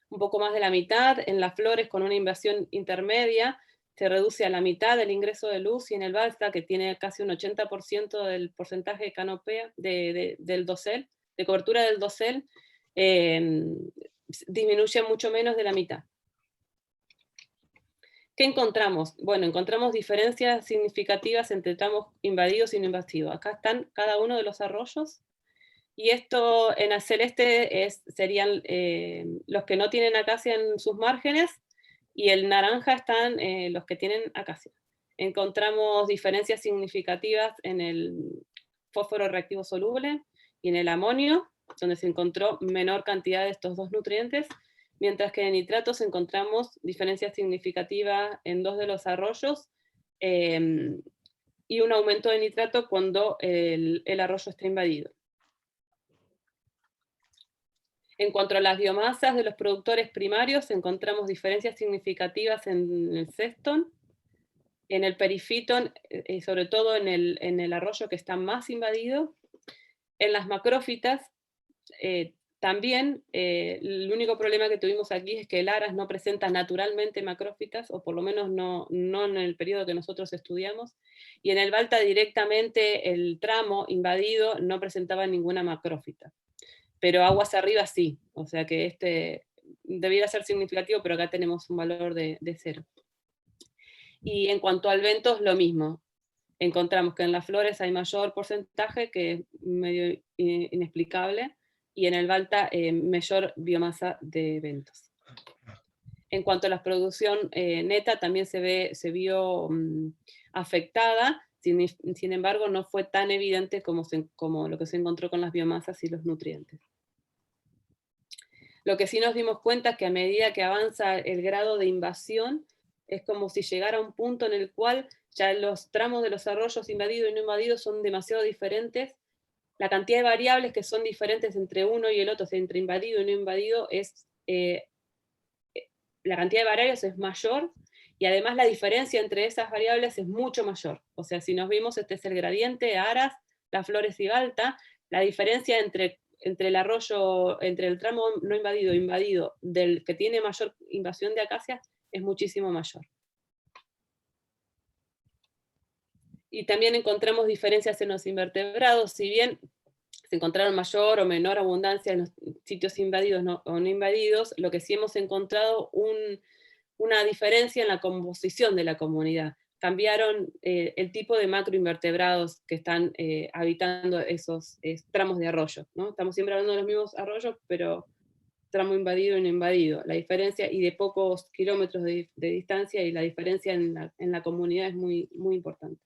un poco más de la mitad, en las flores con una invasión intermedia, se reduce a la mitad el ingreso de luz, y en el Balta, que tiene casi un 80% del porcentaje de canopea, del dosel, de cobertura del dosel, disminuye mucho menos de la mitad. ¿Qué encontramos? Bueno, encontramos diferencias significativas entre tramos invadidos y no invadidos. Acá están cada uno de los arroyos, y esto en el celeste serían los que no tienen acacia en sus márgenes, y el naranja están los que tienen acacia. Encontramos diferencias significativas en el fósforo reactivo soluble y en el amonio, donde se encontró menor cantidad de estos dos nutrientes, mientras que en nitratos encontramos diferencias significativas en 2 de los arroyos, y un aumento de nitrato cuando el arroyo está invadido. En cuanto a las biomasas de los productores primarios, encontramos diferencias significativas en el Seston, en el Periphyton, y sobre todo en el arroyo que está más invadido. En las macrófitas, también, el único problema que tuvimos aquí es que el Aras no presenta naturalmente macrófitas, o por lo menos no en el periodo que nosotros estudiamos, y en el Balta directamente el tramo invadido no presentaba ninguna macrófita. Pero aguas arriba sí, o sea que debiera ser significativo, pero acá tenemos un valor de 0. Y en cuanto al vento es lo mismo, encontramos que en las flores hay mayor porcentaje, que es medio inexplicable, y en el Balta mayor biomasa de ventos. En cuanto a la producción neta, también se vio afectada, sin embargo no fue tan evidente como lo que se encontró con las biomasas y los nutrientes. Lo que sí nos dimos cuenta es que a medida que avanza el grado de invasión, es como si llegara a un punto en el cual ya los tramos de los arroyos invadidos y no invadidos son demasiado diferentes. La cantidad de variables que son diferentes entre uno y el otro, o sea, entre invadido y no invadido, la cantidad de variables es mayor, y además la diferencia entre esas variables es mucho mayor. O sea, si nos vimos, este es el gradiente, Aras, las flores y Balta, la diferencia entre el arroyo, entre el tramo no invadido e invadido del que tiene mayor invasión de acacias, es muchísimo mayor. Y también encontramos diferencias en los invertebrados, si bien se encontraron mayor o menor abundancia en los sitios invadidos o no invadidos, lo que sí hemos encontrado una diferencia en la composición de la comunidad. Cambiaron el tipo de macroinvertebrados que están habitando esos tramos de arroyo, ¿no? Estamos siempre hablando de los mismos arroyos, pero tramo invadido y no invadido. La diferencia, y de pocos kilómetros de distancia, y la diferencia en la comunidad es muy, muy importante.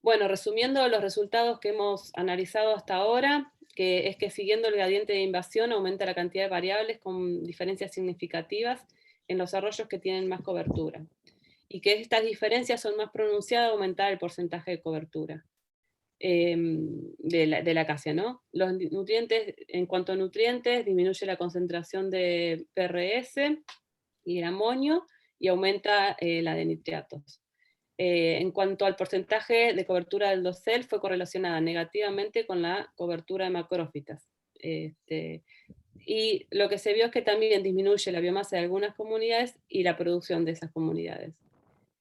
Bueno, resumiendo los resultados que hemos analizado hasta ahora, que es que siguiendo el gradiente de invasión aumenta la cantidad de variables con diferencias significativas en los arroyos que tienen más cobertura, y que estas diferencias son más pronunciadas al aumentar el porcentaje de cobertura de la acacia, ¿no? Los nutrientes, en cuanto a nutrientes, disminuye la concentración de PRS y el amonio, y aumenta la de nitratos. En cuanto al porcentaje de cobertura del dosel, fue correlacionada negativamente con la cobertura de macrófitas. Y lo que se vio es que también disminuye la biomasa de algunas comunidades y la producción de esas comunidades.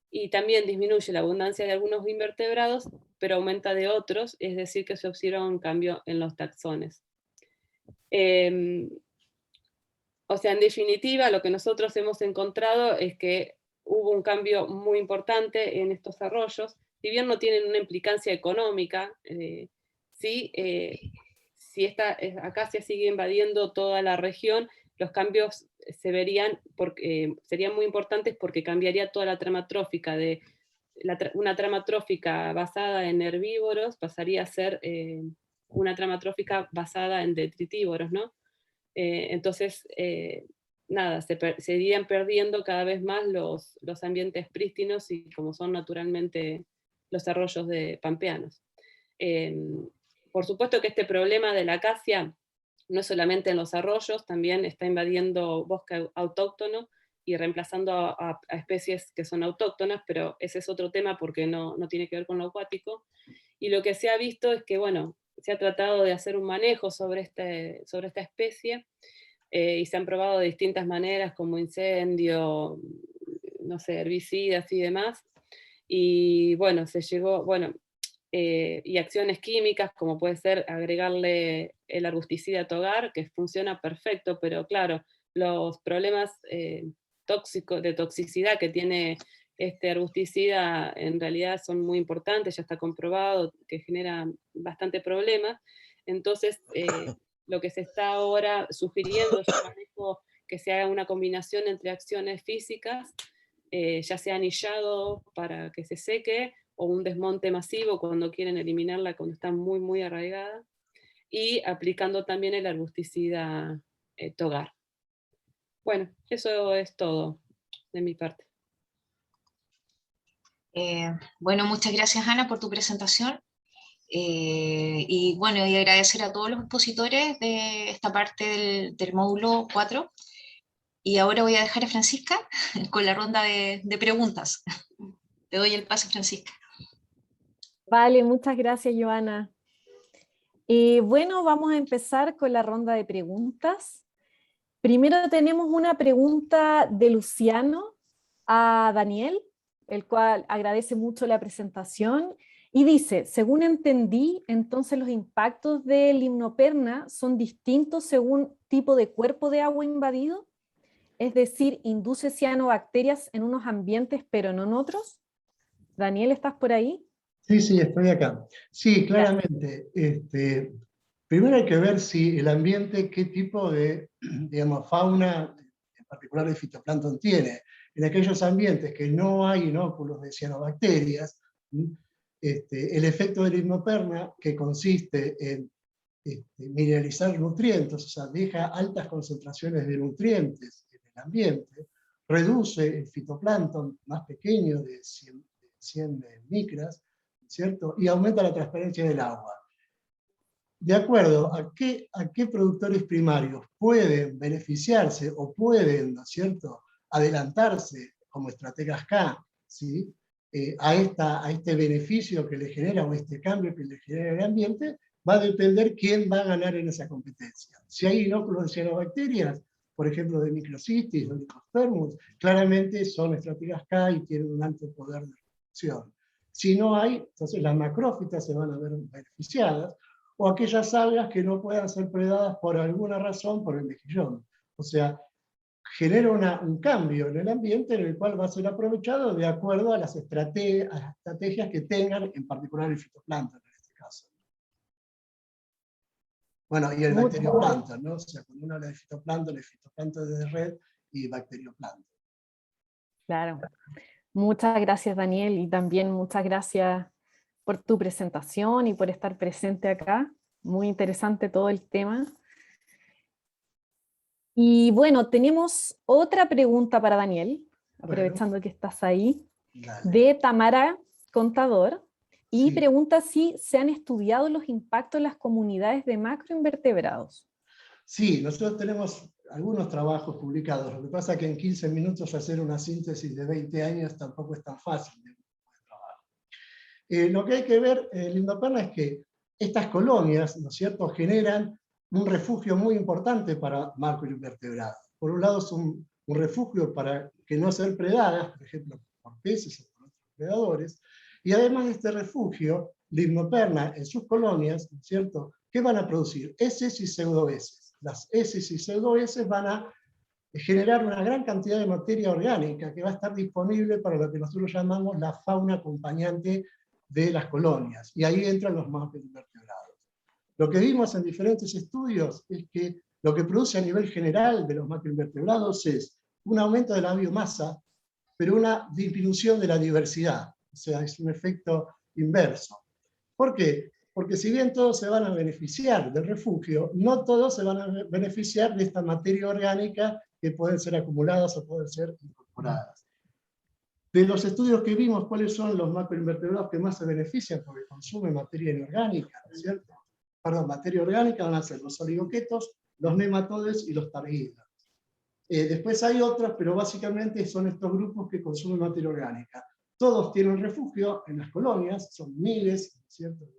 Y también disminuye la abundancia de algunos invertebrados, pero aumenta de otros, es decir, que se observa un cambio en los taxones. O sea, en definitiva, lo que nosotros hemos encontrado es que hubo un cambio muy importante en estos arroyos, si bien no tienen una implicancia económica, si esta acacia sigue invadiendo toda la región, los cambios se verían, serían muy importantes porque cambiaría toda la trama trófica. Una trama trófica basada en herbívoros pasaría a ser una trama trófica basada en detritívoros, ¿no? Entonces, nada, se irían perdiendo cada vez más los ambientes prístinos y como son naturalmente los arroyos pampeanos. Por supuesto que este problema de la acacia no es solamente en los arroyos, también está invadiendo bosque autóctono y reemplazando a especies que son autóctonas, pero ese es otro tema porque no tiene que ver con lo acuático. Y lo que se ha visto es que, bueno, se ha tratado de hacer un manejo sobre esta especie, y se han probado de distintas maneras, como incendio, no sé, herbicidas y demás. Y bueno, se llegó, y acciones químicas, como puede ser agregarle el arbusticida Togar, que funciona perfecto, pero claro, los problemas de toxicidad que tiene este herbusticida en realidad son muy importantes, ya está comprobado que genera bastante problemas. Entonces, lo que se está ahora sugiriendo es un manejo que se haga una combinación entre acciones físicas, ya sea anillado para que se seque, o un desmonte masivo cuando quieren eliminarla, cuando está muy, muy arraigada, y aplicando también el arbusticida Togar. Bueno, eso es todo de mi parte. Bueno, muchas gracias, Ana, por tu presentación. Y bueno, y agradecer a todos los expositores de esta parte del módulo 4. Y ahora voy a dejar a Francisca con la ronda de preguntas. Te doy el pase, Francisca. Vale, muchas gracias, Joana. Bueno, vamos a empezar con la ronda de preguntas. Primero tenemos una pregunta de Luciano a Daniel, el cual agradece mucho la presentación, y dice: según entendí, entonces los impactos del limnoperna son distintos según tipo de cuerpo de agua invadido, es decir, induce cianobacterias en unos ambientes pero no en otros. Daniel, ¿estás por ahí? Sí, estoy acá. Sí, claramente. Primero hay que ver si el ambiente, qué tipo de, digamos, fauna, en particular de fitoplancton, tiene. En aquellos ambientes que no hay inóculos de cianobacterias, el efecto del limnoperna, que consiste en mineralizar nutrientes, o sea, deja altas concentraciones de nutrientes en el ambiente, reduce el fitoplancton más pequeño de 100 micras, ¿cierto? Y aumenta la transparencia del agua. De acuerdo a qué productores primarios pueden beneficiarse o pueden, ¿no es cierto?, adelantarse como estrategas K, ¿sí?, a este beneficio que le genera o este cambio que le genera el ambiente, va a depender quién va a ganar en esa competencia. Si hay inóculos de cianobacterias, por ejemplo de microcistis o licospermus, claramente son estrategas K y tienen un alto poder de reducción. Si no hay, entonces las macrófitas se van a ver beneficiadas, o aquellas algas que no puedan ser predadas por alguna razón por el mejillón. O sea, genera un cambio en el ambiente en el cual va a ser aprovechado de acuerdo a las estrategias que tengan, en particular el fitoplancton en este caso. Bueno, y el bacterioplancton, ¿no? O sea, cuando uno habla de fitoplancton, el fitoplancton de red y bacterioplancton. Claro. Muchas gracias, Daniel, y también muchas gracias por tu presentación y por estar presente acá. Muy interesante todo el tema. Y bueno, tenemos otra pregunta para Daniel, aprovechando que estás ahí, de Tamara Contador, y pregunta si se han estudiado los impactos en las comunidades de macroinvertebrados. Sí, nosotros tenemos algunos trabajos publicados. Lo que pasa es que en 15 minutos hacer una síntesis de 20 años tampoco es tan fácil de trabajo. Lo que hay que ver, Limnoperna, es que estas colonias, ¿no es cierto?, generan un refugio muy importante para macroinvertebrados. Por un lado, es un refugio para que no sean predadas, por ejemplo, por peces o por otros predadores, y además de este refugio, Limnoperna en sus colonias, ¿no es cierto?, ¿qué van a producir? Heces y pseudoheces. Las heces y pseudoheces van a generar una gran cantidad de materia orgánica que va a estar disponible para lo que nosotros llamamos la fauna acompañante de las colonias. Y ahí entran los macroinvertebrados. Lo que vimos en diferentes estudios es que lo que produce a nivel general de los macroinvertebrados es un aumento de la biomasa, pero una disminución de la diversidad. O sea, es un efecto inverso. ¿Por qué? Porque si bien todos se van a beneficiar del refugio, no todos se van a beneficiar de esta materia orgánica que pueden ser acumuladas o pueden ser incorporadas. De los estudios que vimos, ¿cuáles son los macroinvertebrados que más se benefician porque consumen materia inorgánica? ¿No es cierto? Perdón, materia orgánica van a ser los oligoquetos, los nematodes y los targuidos. Después hay otros, pero básicamente son estos grupos que consumen materia orgánica. Todos tienen refugio en las colonias, son miles, ¿cierto?,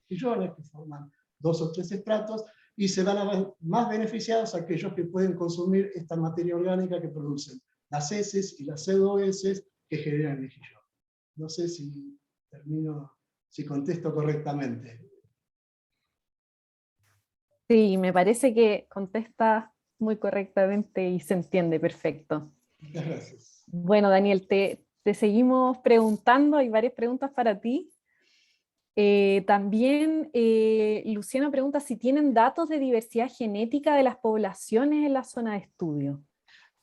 millones que forman 2 o 3 estratos, y se van a ver más beneficiados aquellos que pueden consumir esta materia orgánica que producen las heces y las pseudoheces que generan el mejillón. No sé si si contesto correctamente. Sí, me parece que contesta muy correctamente y se entiende perfecto. Muchas gracias. Bueno, Daniel, te seguimos preguntando, hay varias preguntas para ti. También Luciano pregunta si tienen datos de diversidad genética de las poblaciones en la zona de estudio.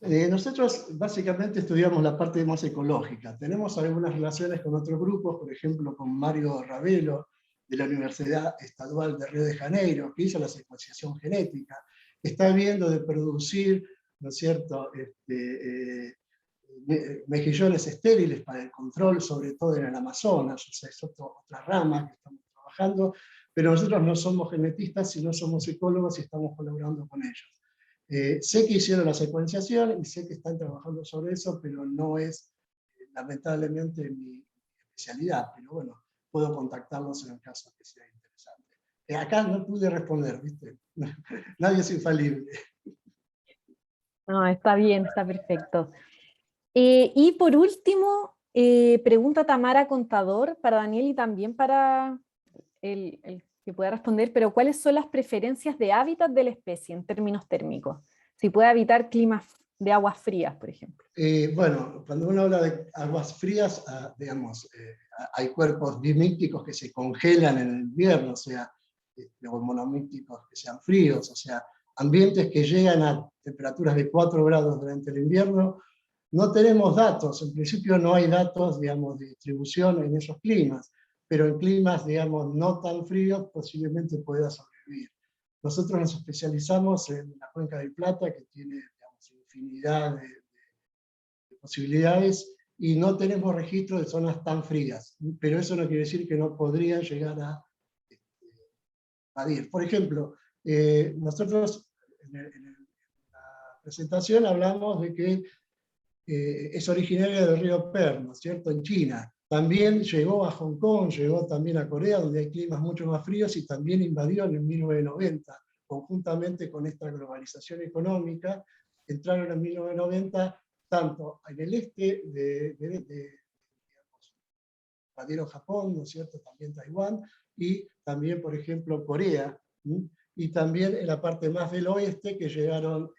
Nosotros básicamente estudiamos la parte más ecológica. Tenemos algunas relaciones con otros grupos, por ejemplo con Mario Ravelo, de la Universidad Estadual de Río de Janeiro, que hizo la secuenciación genética. Está viendo de producir, ¿no es cierto?, mejillones estériles para el control, sobre todo en el Amazonas, o sea, es otra rama que estamos trabajando, pero nosotros no somos genetistas, sino somos ecólogos y estamos colaborando con ellos. Sé que hicieron la secuenciación y sé que están trabajando sobre eso, pero no es, lamentablemente, mi especialidad, pero bueno, puedo contactarlos en el caso que sea interesante. Acá no pude responder, ¿viste? Nadie es infalible. No, está bien, está perfecto. Y por último, pregunta Tamara Contador para Daniel y también para el que pueda responder, pero ¿cuáles son las preferencias de hábitat de la especie en términos térmicos? Si puede habitar climas de aguas frías, por ejemplo. Bueno, cuando uno habla de aguas frías, digamos, hay cuerpos dimícticos que se congelan en el invierno, o sea, o monomíticos que sean fríos, o sea, ambientes que llegan a temperaturas de 4 grados durante el invierno. No tenemos datos, en principio no hay datos, digamos, de distribución en esos climas, pero en climas, digamos, no tan fríos posiblemente pueda sobrevivir. Nosotros nos especializamos en la Cuenca del Plata, que tiene, digamos, infinidad de posibilidades, y no tenemos registro de zonas tan frías, pero eso no quiere decir que no podrían llegar a invadir. Por ejemplo, nosotros en la presentación hablamos de que es originaria del río Perm, ¿no es cierto?, en China. También llegó a Hong Kong, llegó también a Corea, donde hay climas mucho más fríos, y también invadió en el 1990, conjuntamente con esta globalización económica. Entraron en 1990 tanto en el este digamos, invadieron Japón, ¿no es cierto?, también Taiwán, y también, por ejemplo, Corea, y también en la parte más del oeste, que llegaron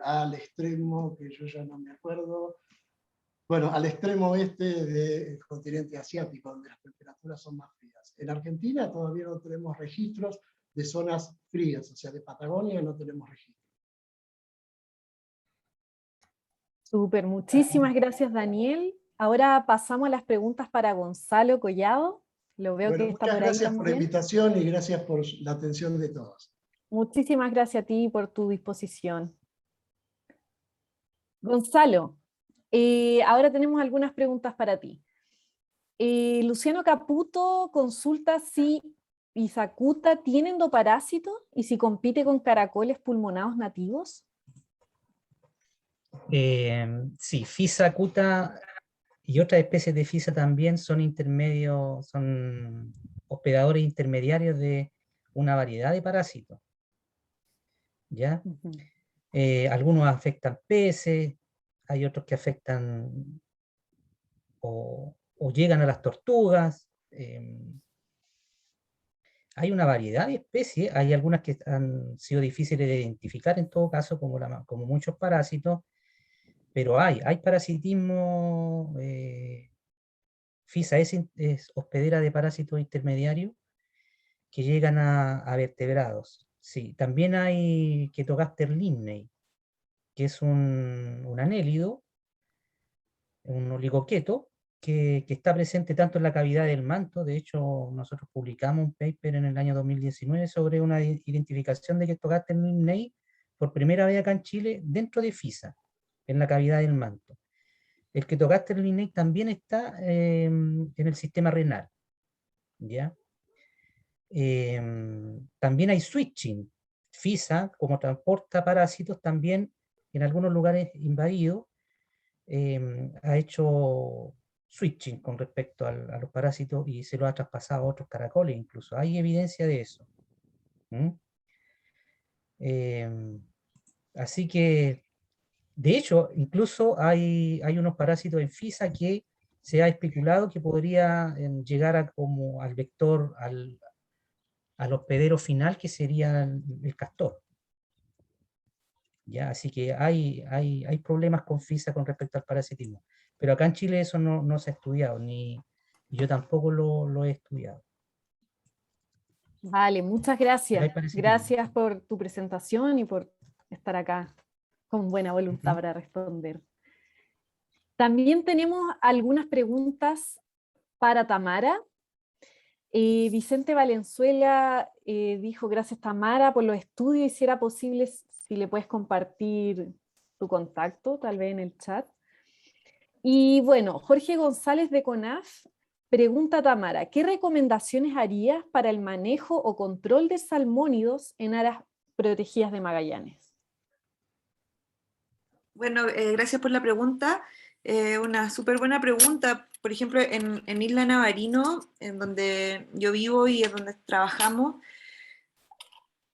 al extremo, que yo ya no me acuerdo, bueno, al extremo oeste del continente asiático, donde las temperaturas son más frías. En Argentina todavía no tenemos registros de zonas frías, o sea, de Patagonia no tenemos registros. Súper, muchísimas gracias, Daniel. Ahora pasamos a las preguntas para Gonzalo Collado. Lo veo Bueno, que está muchas por ahí gracias por la también. invitación y gracias por la atención de todos. Muchísimas gracias a ti por tu disposición. Gonzalo, ahora tenemos algunas preguntas para ti. Luciano Caputo consulta si Bisacuta tiene endoparásito y si compite con caracoles pulmonados nativos. Sí, Fisa acuta y otras especies de Fisa también son intermedios, son hospedadores intermediarios de una variedad de parásitos. ¿Ya? Algunos afectan peces, hay otros que afectan o llegan a las tortugas. Hay una variedad de especies, hay algunas que han sido difíciles de identificar en todo caso, como muchos parásitos, pero hay parasitismo. Fisa es hospedera de parásitos intermediarios, que llegan a vertebrados. Sí, también hay Ketogasther lignei, que es un anélido, un oligoqueto, que está presente tanto en la cavidad del manto. De hecho, nosotros publicamos un paper en el año 2019 sobre una identificación de Ketogasther lignei por primera vez acá en Chile dentro de FISA, en la cavidad del manto. El Ketogasther lignei también está en el sistema renal, ¿ya? También hay switching. FISA, como transporta parásitos, también en algunos lugares invadidos, ha hecho switching con respecto a los parásitos y se lo ha traspasado a otros caracoles incluso. Hay evidencia de eso. Así que, de hecho, incluso hay unos parásitos en FISA que se ha especulado que podría llegar como al vector, al hospedero final, que sería el castor. ¿Ya? Así que hay problemas con FISA con respecto al parasitismo. Pero acá en Chile eso no se ha estudiado, ni yo tampoco lo he estudiado. Vale, muchas Pero gracias. hay parasitismo. Gracias por tu presentación y por estar acá con buena voluntad Ujú. para responder. También tenemos algunas preguntas para Tamara. Vicente Valenzuela dijo: gracias Tamara por los estudios, y si era posible, si le puedes compartir tu contacto, tal vez en el chat. Y bueno, Jorge González de CONAF pregunta a Tamara: ¿qué recomendaciones harías para el manejo o control de salmónidos en áreas protegidas de Magallanes? Bueno, gracias por la pregunta. Una súper buena pregunta. Por ejemplo, en Isla Navarino, en donde yo vivo y en donde trabajamos,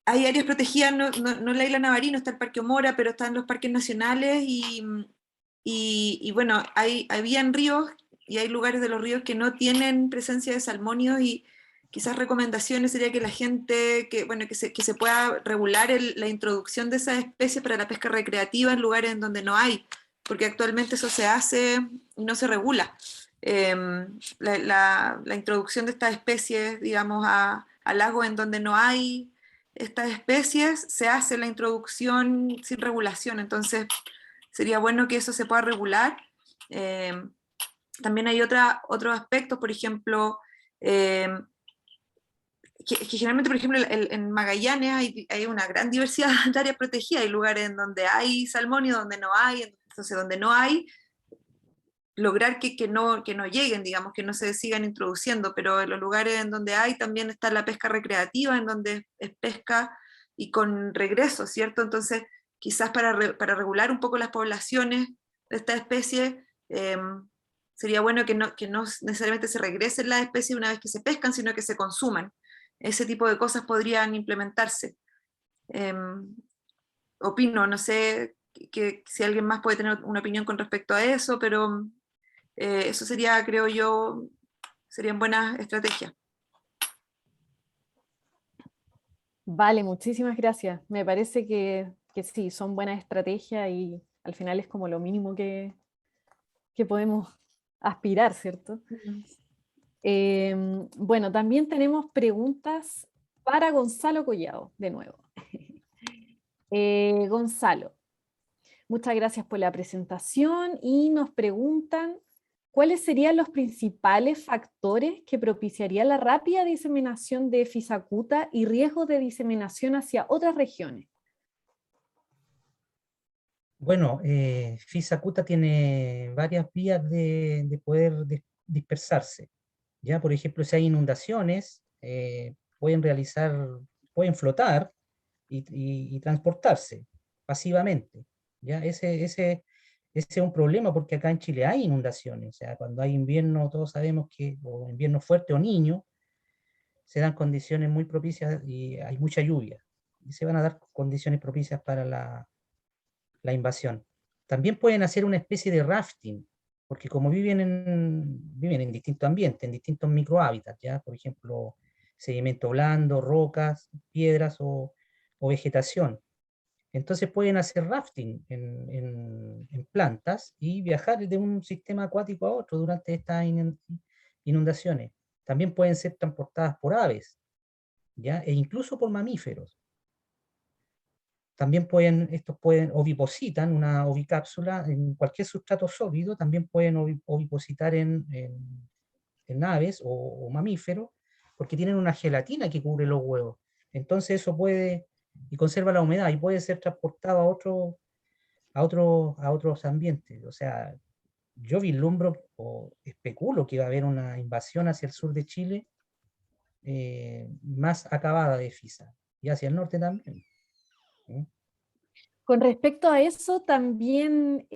hay áreas protegidas, no en la Isla Navarino, está el Parque Omora, pero están los parques nacionales y bueno, habían ríos y hay lugares de los ríos que no tienen presencia de salmónidos, y quizás recomendaciones sería que la gente, que se pueda regular la introducción de esas especies para la pesca recreativa en lugares en donde no hay, porque actualmente eso se hace y no se regula. La introducción de estas especies, digamos, a lagos en donde no hay estas especies, se hace la introducción sin regulación, entonces sería bueno que eso se pueda regular. También hay otros aspectos, por ejemplo, que generalmente, por ejemplo, en Magallanes hay una gran diversidad de áreas protegidas, hay lugares en donde hay salmónidos, donde no hay, entonces donde no hay, lograr que no lleguen, digamos, que no se sigan introduciendo, pero en los lugares en donde hay también está la pesca recreativa, en donde es pesca y con regreso, ¿cierto? Entonces, quizás para regular un poco las poblaciones de esta especie, sería bueno que no necesariamente se regresen las especies una vez que se pescan, sino que se consuman. Ese tipo de cosas podrían implementarse. Opino, no sé si alguien más puede tener una opinión con respecto a eso, pero eso sería, creo yo, serían buenas estrategias. Vale, muchísimas gracias. Me parece que sí, son buenas estrategias y al final es como lo mínimo que podemos aspirar, ¿cierto? Bueno, también tenemos preguntas para Gonzalo Collado, de nuevo. Gonzalo, muchas gracias por la presentación y nos preguntan: ¿cuáles serían los principales factores que propiciarían la rápida diseminación de Fisacuta y riesgos de diseminación hacia otras regiones? Bueno, Fisacuta tiene varias vías de poder dispersarse. Ya, por ejemplo, si hay inundaciones, pueden flotar y transportarse pasivamente. ¿Ya? Ese es un problema, porque acá en Chile hay inundaciones. O sea, cuando hay invierno, todos sabemos que, o invierno fuerte o niño, se dan condiciones muy propicias y hay mucha lluvia. Y se van a dar condiciones propicias para la invasión. También pueden hacer una especie de rafting, porque como viven en distintos ambientes, en distintos microhábitats, ¿ya? Por ejemplo, sedimento blando, rocas, piedras o vegetación. Entonces pueden hacer rafting en plantas y viajar de un sistema acuático a otro durante estas inundaciones. También pueden ser transportadas por aves. ¿ya? E incluso por mamíferos. También estos pueden ovipositan una ovicápsula en cualquier sustrato sólido, también pueden ovipositar en aves o mamíferos, porque tienen una gelatina que cubre los huevos. Entonces eso puede, y conserva la humedad, y puede ser transportado a otros ambientes. O sea, yo vislumbro o especulo que va a haber una invasión hacia el sur de Chile más acabada de FISA, y hacia el norte también. Con respecto a eso, también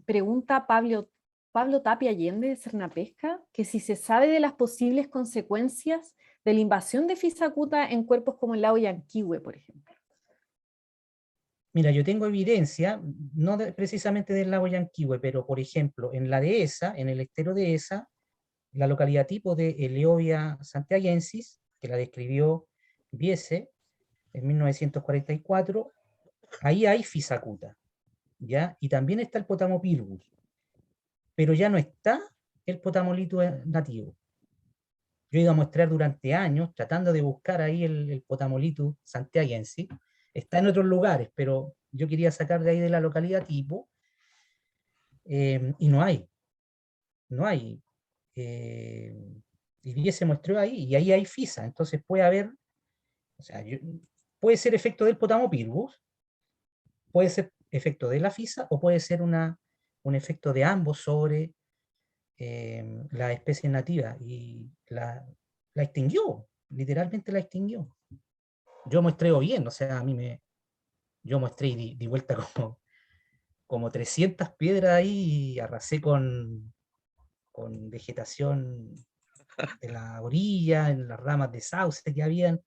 pregunta Pablo Tapia Allende de Cernapesca, que si se sabe de las posibles consecuencias de la invasión de Fisacuta en cuerpos como el lago Yanquihue, por ejemplo. Mira, yo tengo evidencia, no precisamente del lago Yanquihue, pero por ejemplo, en la dehesa, en el estero dehesa, la localidad tipo de Eleovia santiaguensis, que la describió Biese en 1944, ahí hay Fisacuta, ¿ya? Y también está el Potamopyrgus, pero ya no está el Potamolito nativo. Yo he ido a muestrear durante años, tratando de buscar ahí el Potamolito santiaguensis. Está en otros lugares, pero yo quería sacar de ahí de la localidad tipo, y no hay. No hay. Y se muestreó ahí, y ahí hay FISA. Entonces puede haber, o sea, puede ser efecto del Potamopyrgus, puede ser efecto de la FISA, o puede ser un efecto de ambos sobre la especie nativa, y la extinguió, literalmente la extinguió. Yo muestreo bien, o sea, yo muestré y di vuelta como 300 piedras ahí, y arrasé con vegetación de la orilla, en las ramas de sauce que habían,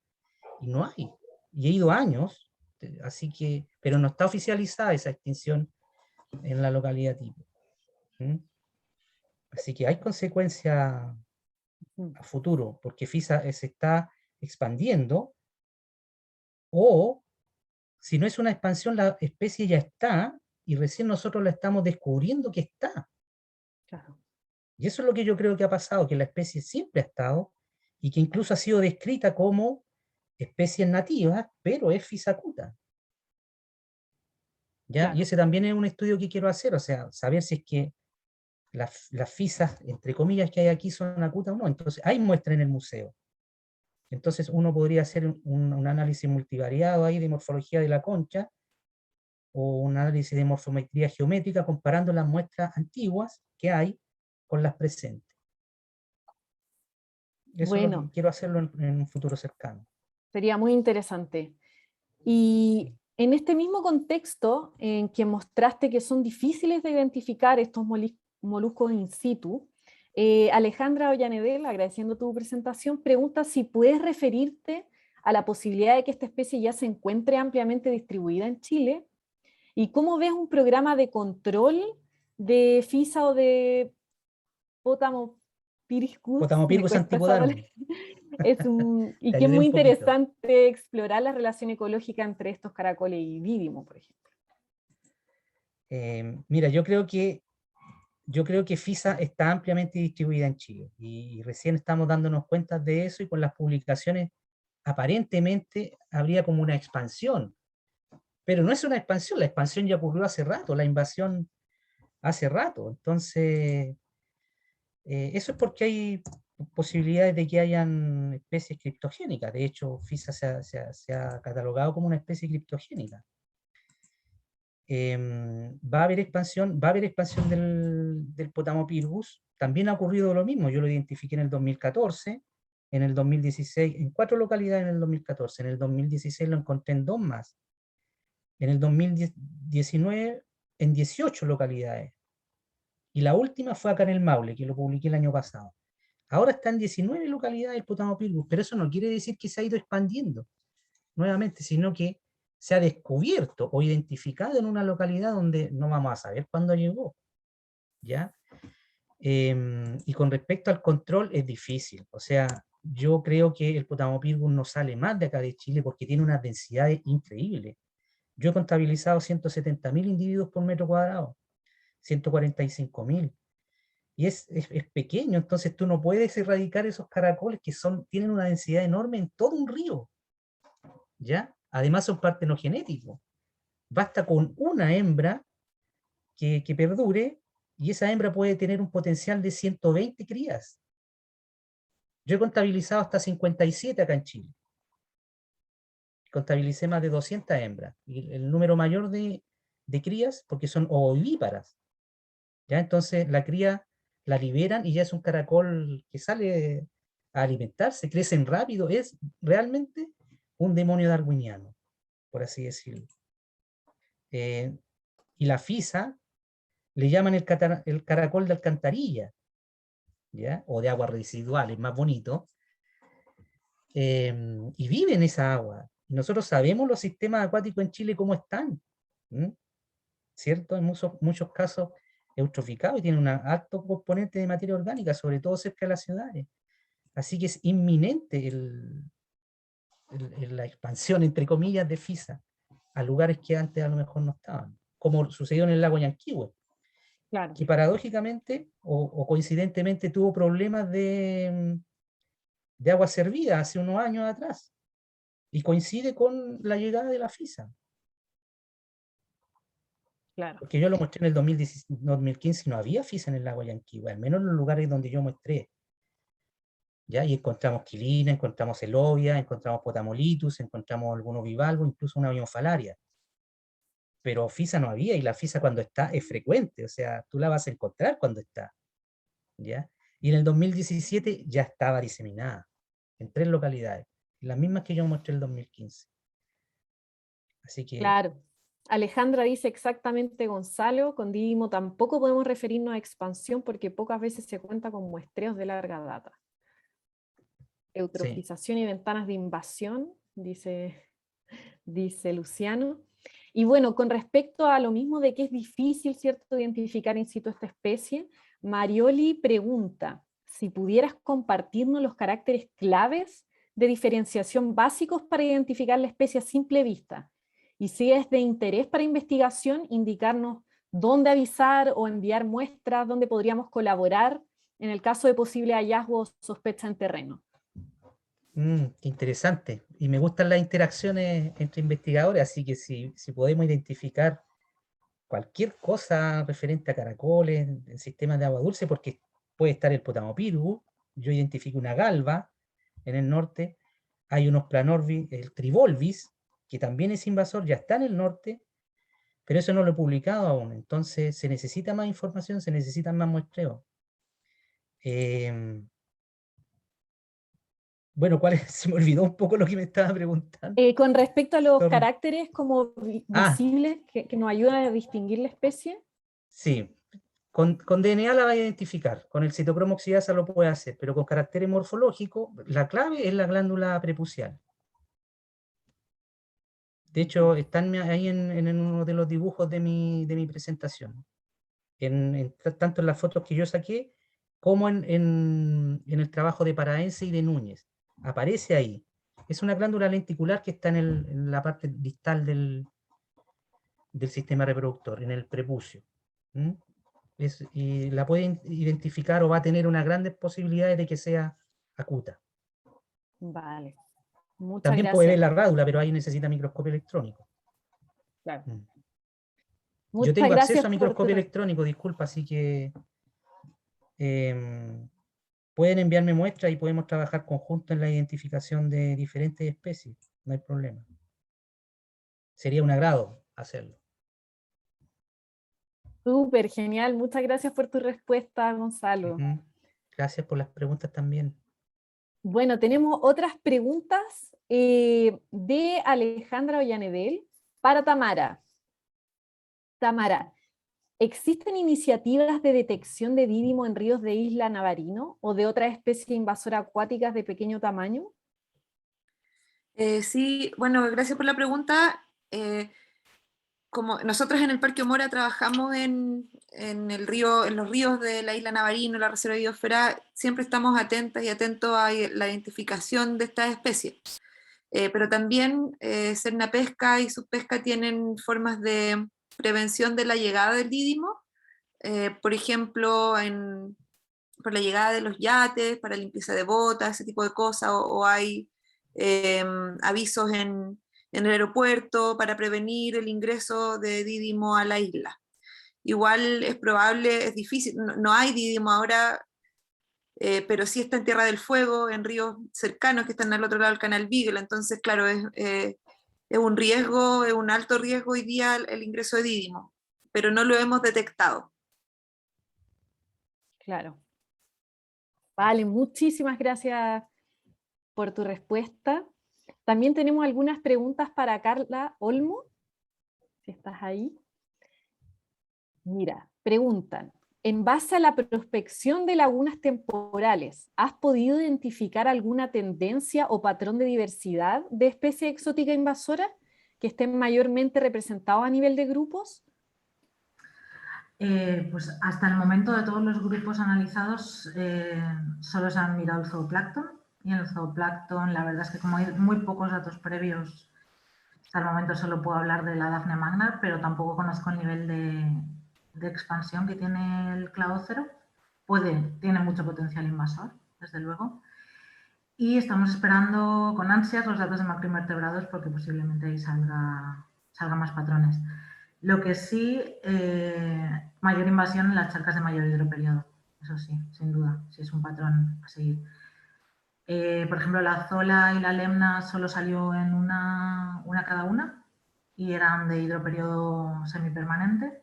y no hay. Y he ido años, así que, pero no está oficializada esa extinción en la localidad tipo. Así que hay consecuencias a futuro, porque FISA se está expandiendo, o si no es una expansión, la especie ya está, y recién nosotros la estamos descubriendo que está. Claro. Y eso es lo que yo creo que ha pasado, que la especie siempre ha estado, y que incluso ha sido descrita como especie nativa, pero es Fisacuta. ¿Ya? Claro. Y ese también es un estudio que quiero hacer, o sea, saber si es que las fisas, entre comillas, que hay aquí son acutas o no. Entonces, hay muestra en el museo. Entonces, uno podría hacer un análisis multivariado ahí de morfología de la concha, o un análisis de morfometría geométrica comparando las muestras antiguas que hay con las presentes. Eso es lo Bueno, que quiero hacerlo en un futuro cercano. sería muy interesante. Y en este mismo contexto en que mostraste que son difíciles de identificar estos moluscos in situ, Alejandra Ollanedel, agradeciendo tu presentación, pregunta si puedes referirte a la posibilidad de que esta especie ya se encuentre ampliamente distribuida en Chile, y cómo ves un programa de control de FISA o de Potamopyrgus, me Potamopyrgus cuesta esa antipodarum. y Te que es ayudé muy un poquito. interesante explorar la relación ecológica entre estos caracoles y Didimo, por ejemplo. Mira, yo creo que FISA está ampliamente distribuida en Chile, y recién estamos dándonos cuenta de eso, y con las publicaciones aparentemente habría como una expansión, pero no es una expansión, la expansión ya ocurrió hace rato, la invasión hace rato. Entonces, eso es porque hay posibilidades de que hayan especies criptogénicas. De hecho, FISA se ha catalogado como una especie criptogénica. Va a haber expansión del Potamopyrgus. También ha ocurrido lo mismo, yo lo identifiqué en el 2014, en el 2016, en 4 localidades en el 2014, en el 2016 lo encontré en 2 más, en el 2019 en 18 localidades, y la última fue acá en el Maule, que lo publiqué el año pasado. Ahora está en 19 localidades el Potamopyrgus, pero eso no quiere decir que se ha ido expandiendo nuevamente, sino que se ha descubierto o identificado en una localidad donde no vamos a saber cuándo llegó, ¿ya? Y con respecto al control es difícil, o sea, yo creo que el Potamopyrgus no sale más de acá de Chile porque tiene unas densidades increíbles. Yo he contabilizado 170.000 individuos por metro cuadrado, 145.000, y es pequeño, entonces tú no puedes erradicar esos caracoles que tienen una densidad enorme en todo un río, ¿ya? Además son partenogenéticos. Basta con una hembra que perdure, y esa hembra puede tener un potencial de 120 crías. Yo he contabilizado hasta 57 acá en Chile. Contabilicé más de 200 hembras, y el número mayor de crías, porque son ovovivíparas, ¿ya? Entonces la cría la liberan y ya es un caracol que sale a alimentarse, crecen rápido, es realmente un demonio darwiniano, por así decirlo. Y la fisa le llaman el caracol de alcantarilla, ¿ya? O de aguas residuales, más bonito, y vive en esa agua. Nosotros sabemos los sistemas acuáticos en Chile cómo están, ¿m? ¿Cierto? En muchos casos eutroficados y tienen un alto componente de materia orgánica, sobre todo cerca de las ciudades. Así que es inminente la expansión, entre comillas, de FISA a lugares que antes a lo mejor no estaban, como sucedió en el lago Yanquihue, Claro. que paradójicamente o coincidentemente tuvo problemas de agua servida hace unos años atrás, y coincide con la llegada de la FISA. Claro. Porque yo lo mostré en el 2015 y no había FISA en el lago Yanquihue, al menos en los lugares donde yo muestré. ¿Ya? Y encontramos quilina, encontramos elovia, encontramos potamolitus, encontramos algunos bivalvos, incluso una biomofalaria. Pero FISA no había, y la FISA cuando está es frecuente, o sea, tú la vas a encontrar cuando está, ¿ya? Y en el 2017 ya estaba diseminada en 3 localidades, las mismas que yo mostré en el 2015. Así que... Claro. Alejandra dice exactamente, Gonzalo, con Didimo tampoco podemos referirnos a expansión porque pocas veces se cuenta con muestreos de larga data. Eutrofización y ventanas de invasión, dice Luciano. Y bueno, con respecto a lo mismo de que es difícil, ¿cierto?, identificar in situ esta especie, Marioli pregunta si pudieras compartirnos los caracteres claves de diferenciación básicos para identificar la especie a simple vista. Y si es de interés para investigación, indicarnos dónde avisar o enviar muestras, dónde podríamos colaborar en el caso de posible hallazgo o sospecha en terreno. Qué interesante. Y me gustan las interacciones entre investigadores, así que si podemos identificar cualquier cosa referente a caracoles, en sistemas de agua dulce, porque puede estar el Potamopyrgus, yo identifico una galva en el norte, hay unos Planorvis, el Trivolvis, que también es invasor, ya está en el norte, pero eso no lo he publicado aún, entonces se necesita más información, se necesitan más muestreos. Bueno, se me olvidó un poco lo que me estaba preguntando. Con respecto a los Sorry. caracteres como visibles que nos ayudan a distinguir la especie. Sí, con DNA la va a identificar, con el citocromo oxidasa lo puede hacer, pero con caracteres morfológicos, la clave es la glándula prepucial. De hecho, están ahí en uno de los dibujos de mi presentación. Tanto en las fotos que yo saqué, como en el trabajo de Paraense y de Núñez. Aparece ahí. Es una glándula lenticular que está en la parte distal del sistema reproductor, en el prepucio. Y la pueden identificar, o va a tener unas grandes posibilidades de que sea acuta. Vale. Muchas También gracias. puede ver la rádula, pero ahí necesita microscopio electrónico. Claro. Yo tengo acceso a microscopio electrónico, disculpa, así que pueden enviarme muestras y podemos trabajar conjunto en la identificación de diferentes especies, no hay problema. Sería un agrado hacerlo. Súper, genial. Muchas gracias por tu respuesta, Gonzalo. Gracias por las preguntas también. Bueno, tenemos otras preguntas de Alejandra Ollanedel para Tamara. Tamara, ¿existen iniciativas de detección de Didimo en ríos de Isla Navarino o de otras especies invasoras acuáticas de pequeño tamaño? Sí, bueno, gracias por la pregunta. Como nosotros en el Parque Omora trabajamos en los ríos de la isla Navarino, la Reserva de Biosfera, siempre estamos atentas y atentos a la identificación de estas especies. Pero también Cernapesca y Subpesca tienen formas de prevención de la llegada del Didimo. Por ejemplo, en por la llegada de los yates, para limpieza de botas, ese tipo de cosas, o hay avisos en el aeropuerto para prevenir el ingreso de Didimo a la isla. Igual es probable, es difícil, no hay Didimo ahora, pero sí está en Tierra del Fuego, en ríos cercanos que están al otro lado del canal Beagle, entonces claro, es un riesgo, es un alto riesgo hoy día el ingreso de Didimo, pero no lo hemos detectado. Claro. Vale, muchísimas gracias por tu respuesta. También tenemos algunas preguntas para Carla Olmo, si estás ahí. Mira, preguntan, en base a la prospección de lagunas temporales, ¿has podido identificar alguna tendencia o patrón de diversidad de especie exótica invasora que estén mayormente representados a nivel de grupos? Pues hasta el momento de todos los grupos analizados solo se han mirado el zooplancton, y en el zooplancton la verdad es que como hay muy pocos datos previos, hasta el momento solo puedo hablar de la Daphne magna, pero tampoco conozco el nivel de expansión que tiene el cladócero. Tiene mucho potencial invasor, desde luego. Y estamos esperando con ansias los datos de macroinvertebrados porque posiblemente ahí salga más patrones. Lo que sí, mayor invasión en las charcas de mayor hidroperiodo. Eso sí, sin duda, sí es un patrón a seguir. Por ejemplo, la Zola y la Lemna solo salió en una cada una y eran de hidroperiodo semipermanente.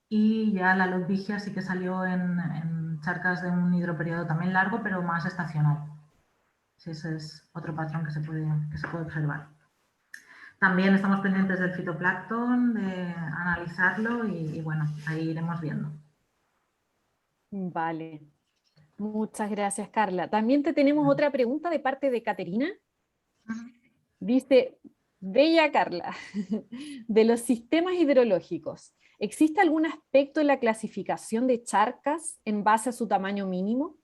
Y ya la Ludwigia sí que salió en charcas de un hidroperiodo también largo, pero más estacional. Sí, ese es otro patrón que se puede observar. También estamos pendientes del fitoplancton, de analizarlo y bueno, ahí iremos viendo. Vale. Muchas gracias, Carla. También te tenemos otra pregunta de parte de Caterina. Dice, bella Carla, de los sistemas hidrológicos, ¿existe algún aspecto en la clasificación de charcas en base a su tamaño mínimo?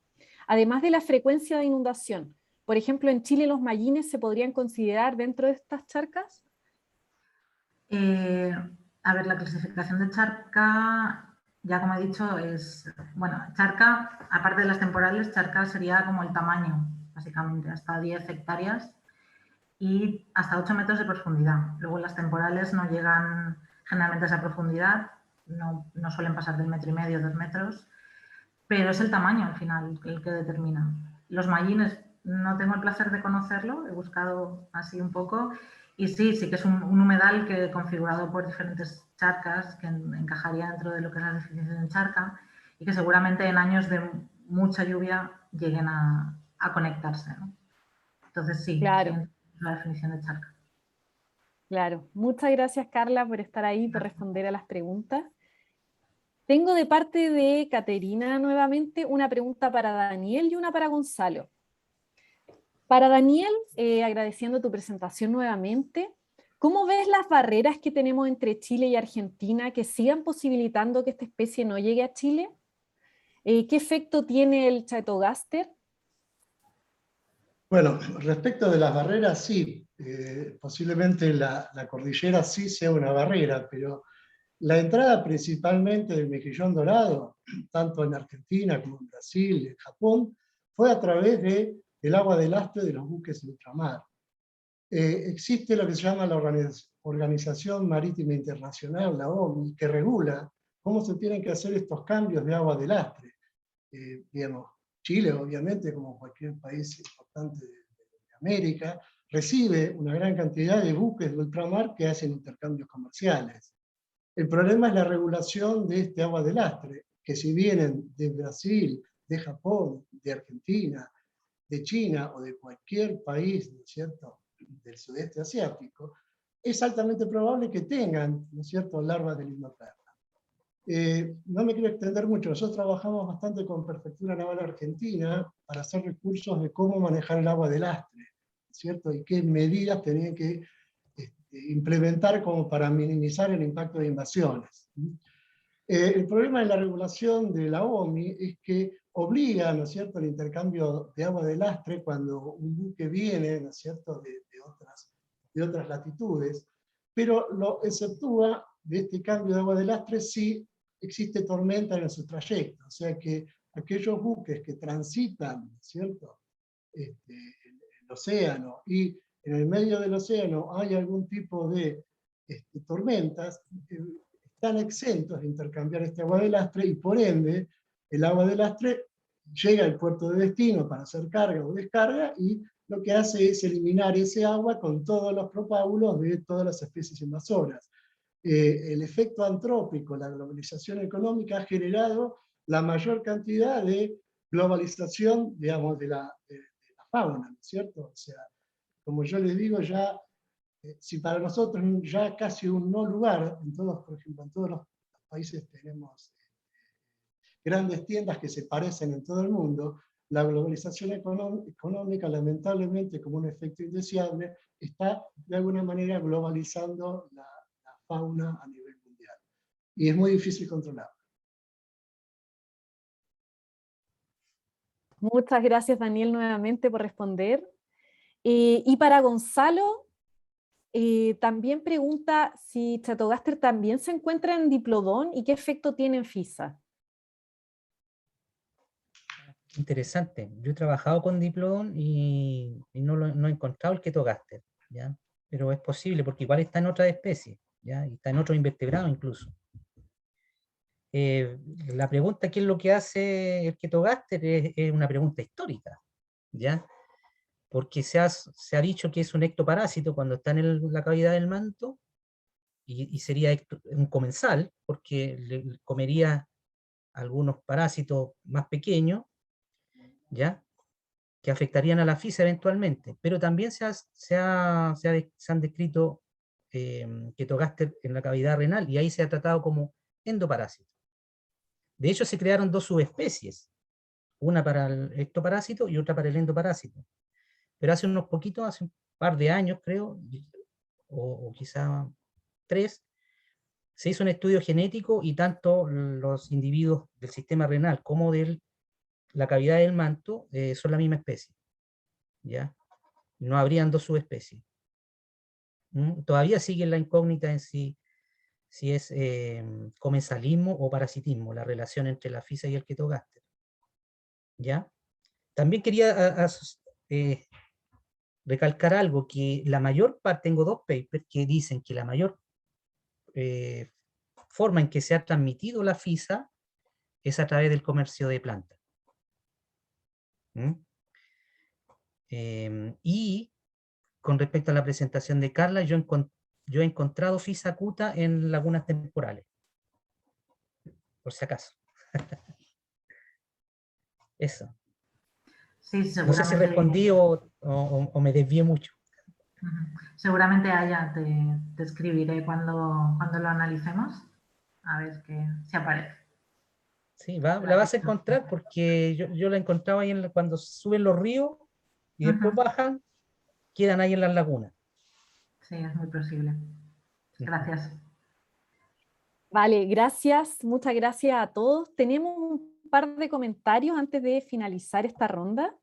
Además de la frecuencia de inundación, por ejemplo, en Chile los mallines se podrían considerar dentro de estas charcas. A ver, la clasificación de charca, ya como he dicho, es, bueno, charca, aparte de las temporales, charca sería como el tamaño, básicamente, hasta 10 hectáreas y hasta 8 metros de profundidad. Luego las temporales no llegan generalmente a esa profundidad, no suelen pasar del 1,5 metros, 2 metros, pero es el tamaño al final el que determina. Los mallines no tengo el placer de conocerlo, he buscado así un poco, y sí que es un humedal que configurado por diferentes charcas que encajaría dentro de lo que es la definición de charca y que seguramente en años de mucha lluvia lleguen a conectarse, ¿no? Entonces sí, claro. Sí, la definición de charca. Claro, muchas gracias Carla por estar ahí, por responder a las preguntas. Tengo de parte de Caterina nuevamente una pregunta para Daniel y una para Gonzalo. Para Daniel, agradeciendo tu presentación nuevamente, ¿cómo ves las barreras que tenemos entre Chile y Argentina que sigan posibilitando que esta especie no llegue a Chile? ¿Qué efecto tiene el chaetogaster? Bueno, respecto de las barreras, sí, posiblemente la cordillera sí sea una barrera, pero la entrada principalmente del mejillón dorado, tanto en Argentina como en Brasil, en Japón, fue a través del agua de lastre de los buques de ultramar. Existe lo que se llama la Organización Marítima Internacional, la OMI, que regula cómo se tienen que hacer estos cambios de agua de lastre. Digamos, Chile, obviamente, como cualquier país importante de América, recibe una gran cantidad de buques de ultramar que hacen intercambios comerciales. El problema es la regulación de este agua de lastre, que si vienen de Brasil, de Japón, de Argentina, de China o de cualquier país, ¿no es cierto?, del sudeste asiático, es altamente probable que tengan, ¿no es cierto?, larvas de limnoperla. No me quiero extender mucho, nosotros trabajamos bastante con Prefectura Naval Argentina para hacer recursos de cómo manejar el agua de lastre, ¿cierto? Y qué medidas tenían que implementar como para minimizar el impacto de invasiones. El problema de la regulación de la OMI es que obliga, ¿no es cierto?, el intercambio de agua de lastre cuando un buque viene, ¿no es cierto?, de otras latitudes, pero lo exceptúa de este cambio de agua de lastre si existe tormenta en su trayecto, o sea que aquellos buques que transitan, ¿cierto?, el océano, y en el medio del océano hay algún tipo de tormentas, están exentos de intercambiar este agua de lastre, y por ende el agua de lastre llega al puerto de destino para hacer carga o descarga, y lo que hace es eliminar ese agua con todos los propágulos de todas las especies invasoras. El efecto antrópico, la globalización económica, ha generado la mayor cantidad de globalización, digamos, de la fauna, ¿no es cierto? O sea, como yo les digo, ya, si para nosotros ya casi un no lugar, en todos, por ejemplo, en todos los países tenemos grandes tiendas que se parecen en todo el mundo, la globalización económica, lamentablemente, como un efecto indeseable, está de alguna manera globalizando la fauna a nivel mundial. Y es muy difícil controlarla. Muchas gracias, Daniel, nuevamente por responder. Y para Gonzalo, también pregunta si Chatogaster también se encuentra en Diplodón y qué efecto tiene en FISA. Interesante. Yo he trabajado con Diplodon y no he encontrado el Chatogaster, ¿ya? Pero es posible, porque igual está en otra especie, ¿ya? Y está en otro invertebrado incluso. La pregunta, ¿qué es lo que hace el Chatogaster? Es una pregunta histórica, ¿ya? Porque se ha dicho que es un ectoparásito cuando está en la cavidad del manto, y sería un comensal, porque le comería algunos parásitos más pequeños, ¿ya?, que afectarían a la FISA eventualmente, pero también se han descrito Chatogaster en la cavidad renal, y ahí se ha tratado como endoparásito. De hecho, se crearon dos subespecies, una para el ectoparásito y otra para el endoparásito. Pero hace un par de años, creo, o quizá 3, se hizo un estudio genético, y tanto los individuos del sistema renal como de la cavidad del manto son la misma especie, ¿ya? No habrían dos subespecies. Todavía sigue la incógnita en si es comensalismo o parasitismo, la relación entre la FISA y el Chatogaster, ¿ya? También quería recalcar algo, que la mayor parte, tengo 2 papers que dicen que la mayor forma en que se ha transmitido la FISA es a través del comercio de plantas. Y con respecto a la presentación de Carla, yo he encontrado FISA acuta en lagunas temporales, por si acaso. Eso. Sí, No sé si seguramente. respondí o me desvié mucho. Seguramente haya, te escribiré cuando lo analicemos, a ver si aparece. Sí, la vas a encontrar, porque yo la encontraba ahí cuando suben los ríos y después bajan, quedan ahí en las lagunas. Sí, es muy posible. Gracias. Vale, gracias, muchas gracias a todos. Tenemos un par de comentarios antes de finalizar esta ronda.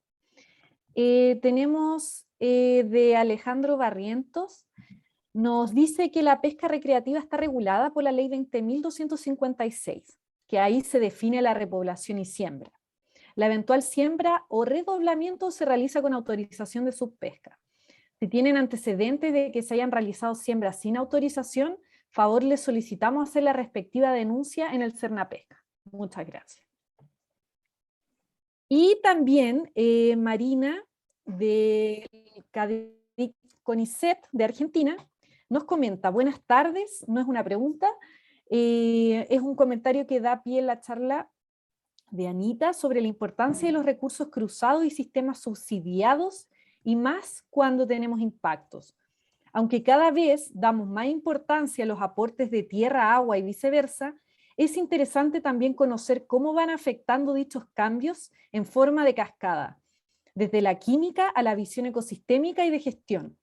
Tenemos de Alejandro Barrientos. Nos dice que la pesca recreativa está regulada por la ley 20.256, que ahí se define la repoblación y siembra. La eventual siembra o redoblamiento se realiza con autorización de subpesca. Si tienen antecedentes de que se hayan realizado siembras sin autorización, favor les solicitamos hacer la respectiva denuncia en el Cernapesca. Muchas gracias. Y también Marina de CONICET de Argentina nos comenta: buenas tardes, no es una pregunta, es un comentario que da pie a la charla de Anita sobre la importancia de los recursos cruzados y sistemas subsidiados, y más cuando tenemos impactos. Aunque cada vez damos más importancia a los aportes de tierra, agua y viceversa, es interesante también conocer cómo van afectando dichos cambios en forma de cascada, desde la química a la visión ecosistémica y de gestión.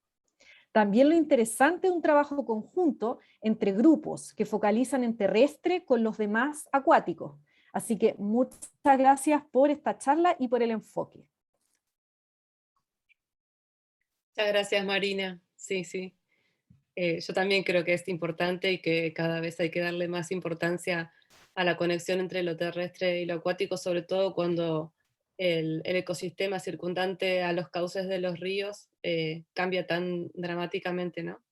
También lo interesante es un trabajo conjunto entre grupos que focalizan en terrestre con los demás acuáticos. Así que muchas gracias por esta charla y por el enfoque. Muchas gracias, Marina. Sí, sí. Yo también creo que es importante y que cada vez hay que darle más importancia a la conexión entre lo terrestre y lo acuático, sobre todo cuando el ecosistema circundante a los cauces de los ríos cambia tan dramáticamente, ¿no?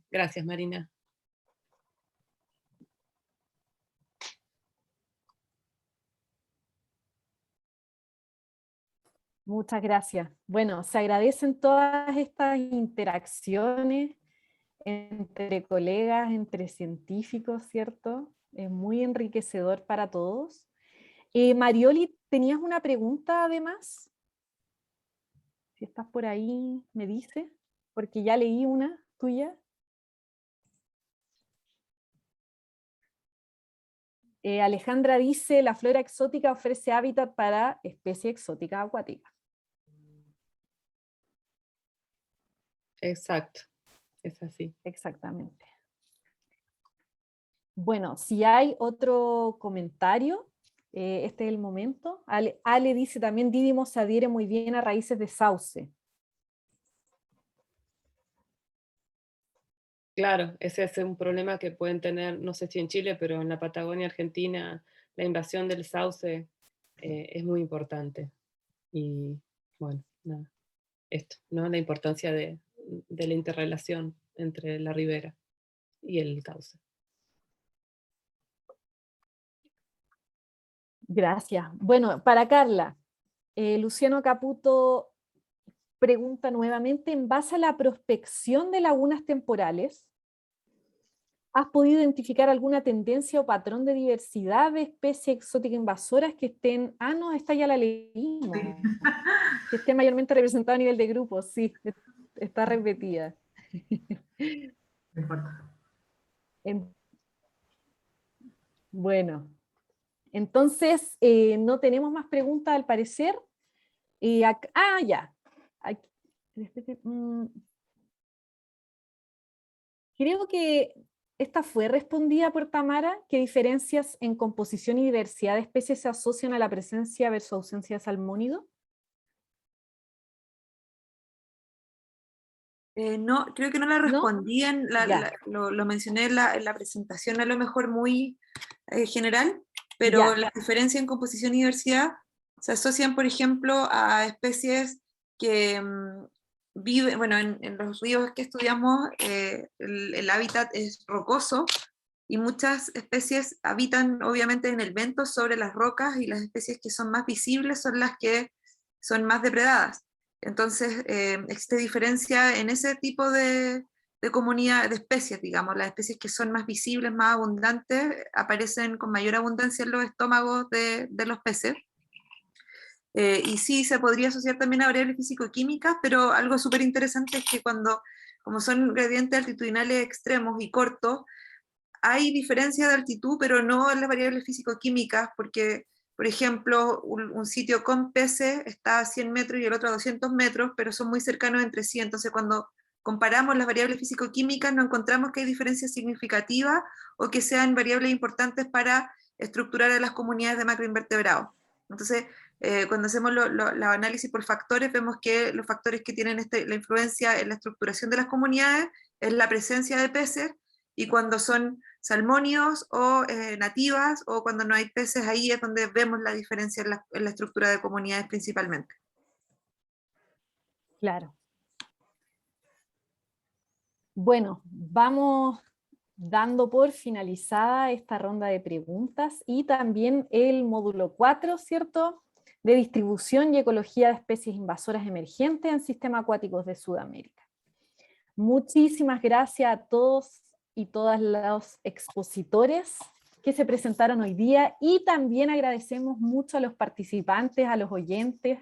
Gracias, Marina. Muchas gracias. Bueno, se agradecen todas estas interacciones entre colegas, entre científicos, ¿cierto? Es muy enriquecedor para todos. Marioli, ¿tenías una pregunta además? Si estás por ahí, me dice, porque ya leí una tuya. Alejandra dice, la flora exótica ofrece hábitat para especies exóticas acuáticas. Exacto, es así. Exactamente. Bueno, si hay otro comentario, este es el momento. Ale dice también, Didimo se adhiere muy bien a raíces de sauce. Claro, ese es un problema que pueden tener, no sé si en Chile, pero en la Patagonia Argentina, la invasión del sauce es muy importante. Y bueno, nada, esto, ¿no? La importancia de la interrelación entre la ribera y el cauce. Gracias. Bueno, para Carla, Luciano Caputo pregunta nuevamente, en base a la prospección de lagunas temporales, ¿has podido identificar alguna tendencia o patrón de diversidad de especies exóticas invasoras que estén... Ah, no, esta ya la leímos. Sí. Que esté mayormente representada a nivel de grupo, sí, está repetida. No importa. Bueno, entonces no tenemos más preguntas al parecer. Ya. Creo que esta fue respondida por Tamara. ¿Qué diferencias en composición y diversidad de especies se asocian a la presencia versus ausencia de salmónido? No, creo que no la respondí, Ya. lo mencioné en la presentación, a lo mejor muy general, pero Ya. la diferencia en composición y diversidad se asocian, por ejemplo, a especies que viven, bueno, en los ríos que estudiamos, el hábitat es rocoso, y muchas especies habitan obviamente en el vento sobre las rocas, y las especies que son más visibles son las que son más depredadas. Entonces, existe diferencia en ese tipo de comunidad, de especies, digamos. Las especies que son más visibles, más abundantes, aparecen con mayor abundancia en los estómagos de los peces. Y sí, se podría asociar también a variables físico-químicas, pero algo súper interesante es que como son gradientes altitudinales extremos y cortos, hay diferencia de altitud, pero no en las variables físico-químicas, porque, por ejemplo, un sitio con peces está a 100 metros y el otro a 200 metros, pero son muy cercanos entre sí. Entonces, cuando comparamos las variables físico-químicas, no encontramos que hay diferencias significativas o que sean variables importantes para estructurar a las comunidades de macroinvertebrados. Entonces, cuando hacemos los análisis por factores, vemos que los factores que tienen la influencia en la estructuración de las comunidades es la presencia de peces, y cuando son salmónidos o nativas, o cuando no hay peces, ahí es donde vemos la diferencia en la estructura de comunidades principalmente. Claro. Bueno, vamos dando por finalizada esta ronda de preguntas y también el módulo 4, ¿cierto?, de distribución y ecología de especies invasoras emergentes en sistemas acuáticos de Sudamérica. Muchísimas gracias a todos y todas los expositores que se presentaron hoy día, y también agradecemos mucho a los participantes, a los oyentes,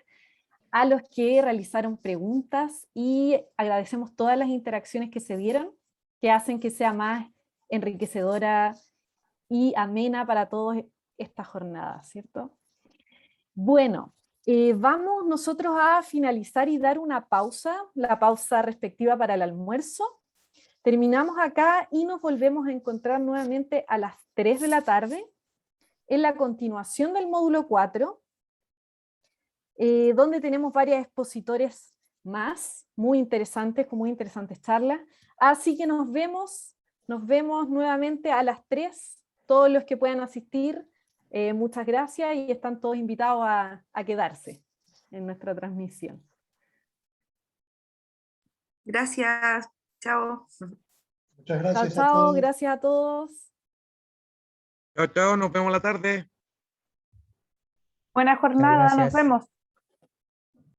a los que realizaron preguntas, y agradecemos todas las interacciones que se dieron, que hacen que sea más enriquecedora y amena para todos esta jornada, ¿cierto? Bueno, vamos nosotros a finalizar y dar una pausa, la pausa respectiva para el almuerzo. Terminamos acá y nos volvemos a encontrar nuevamente a las 3 de la tarde en la continuación del módulo 4, donde tenemos varios expositores más, muy interesantes, con muy interesantes charlas. Así que nos vemos nuevamente a las 3 todos los que puedan asistir, muchas gracias y están todos invitados a quedarse en nuestra transmisión. Gracias, chao. Muchas gracias Chao, a chao, todos. gracias a todos. Chao, chao, nos vemos la tarde. Buena jornada, nos gracias. vemos.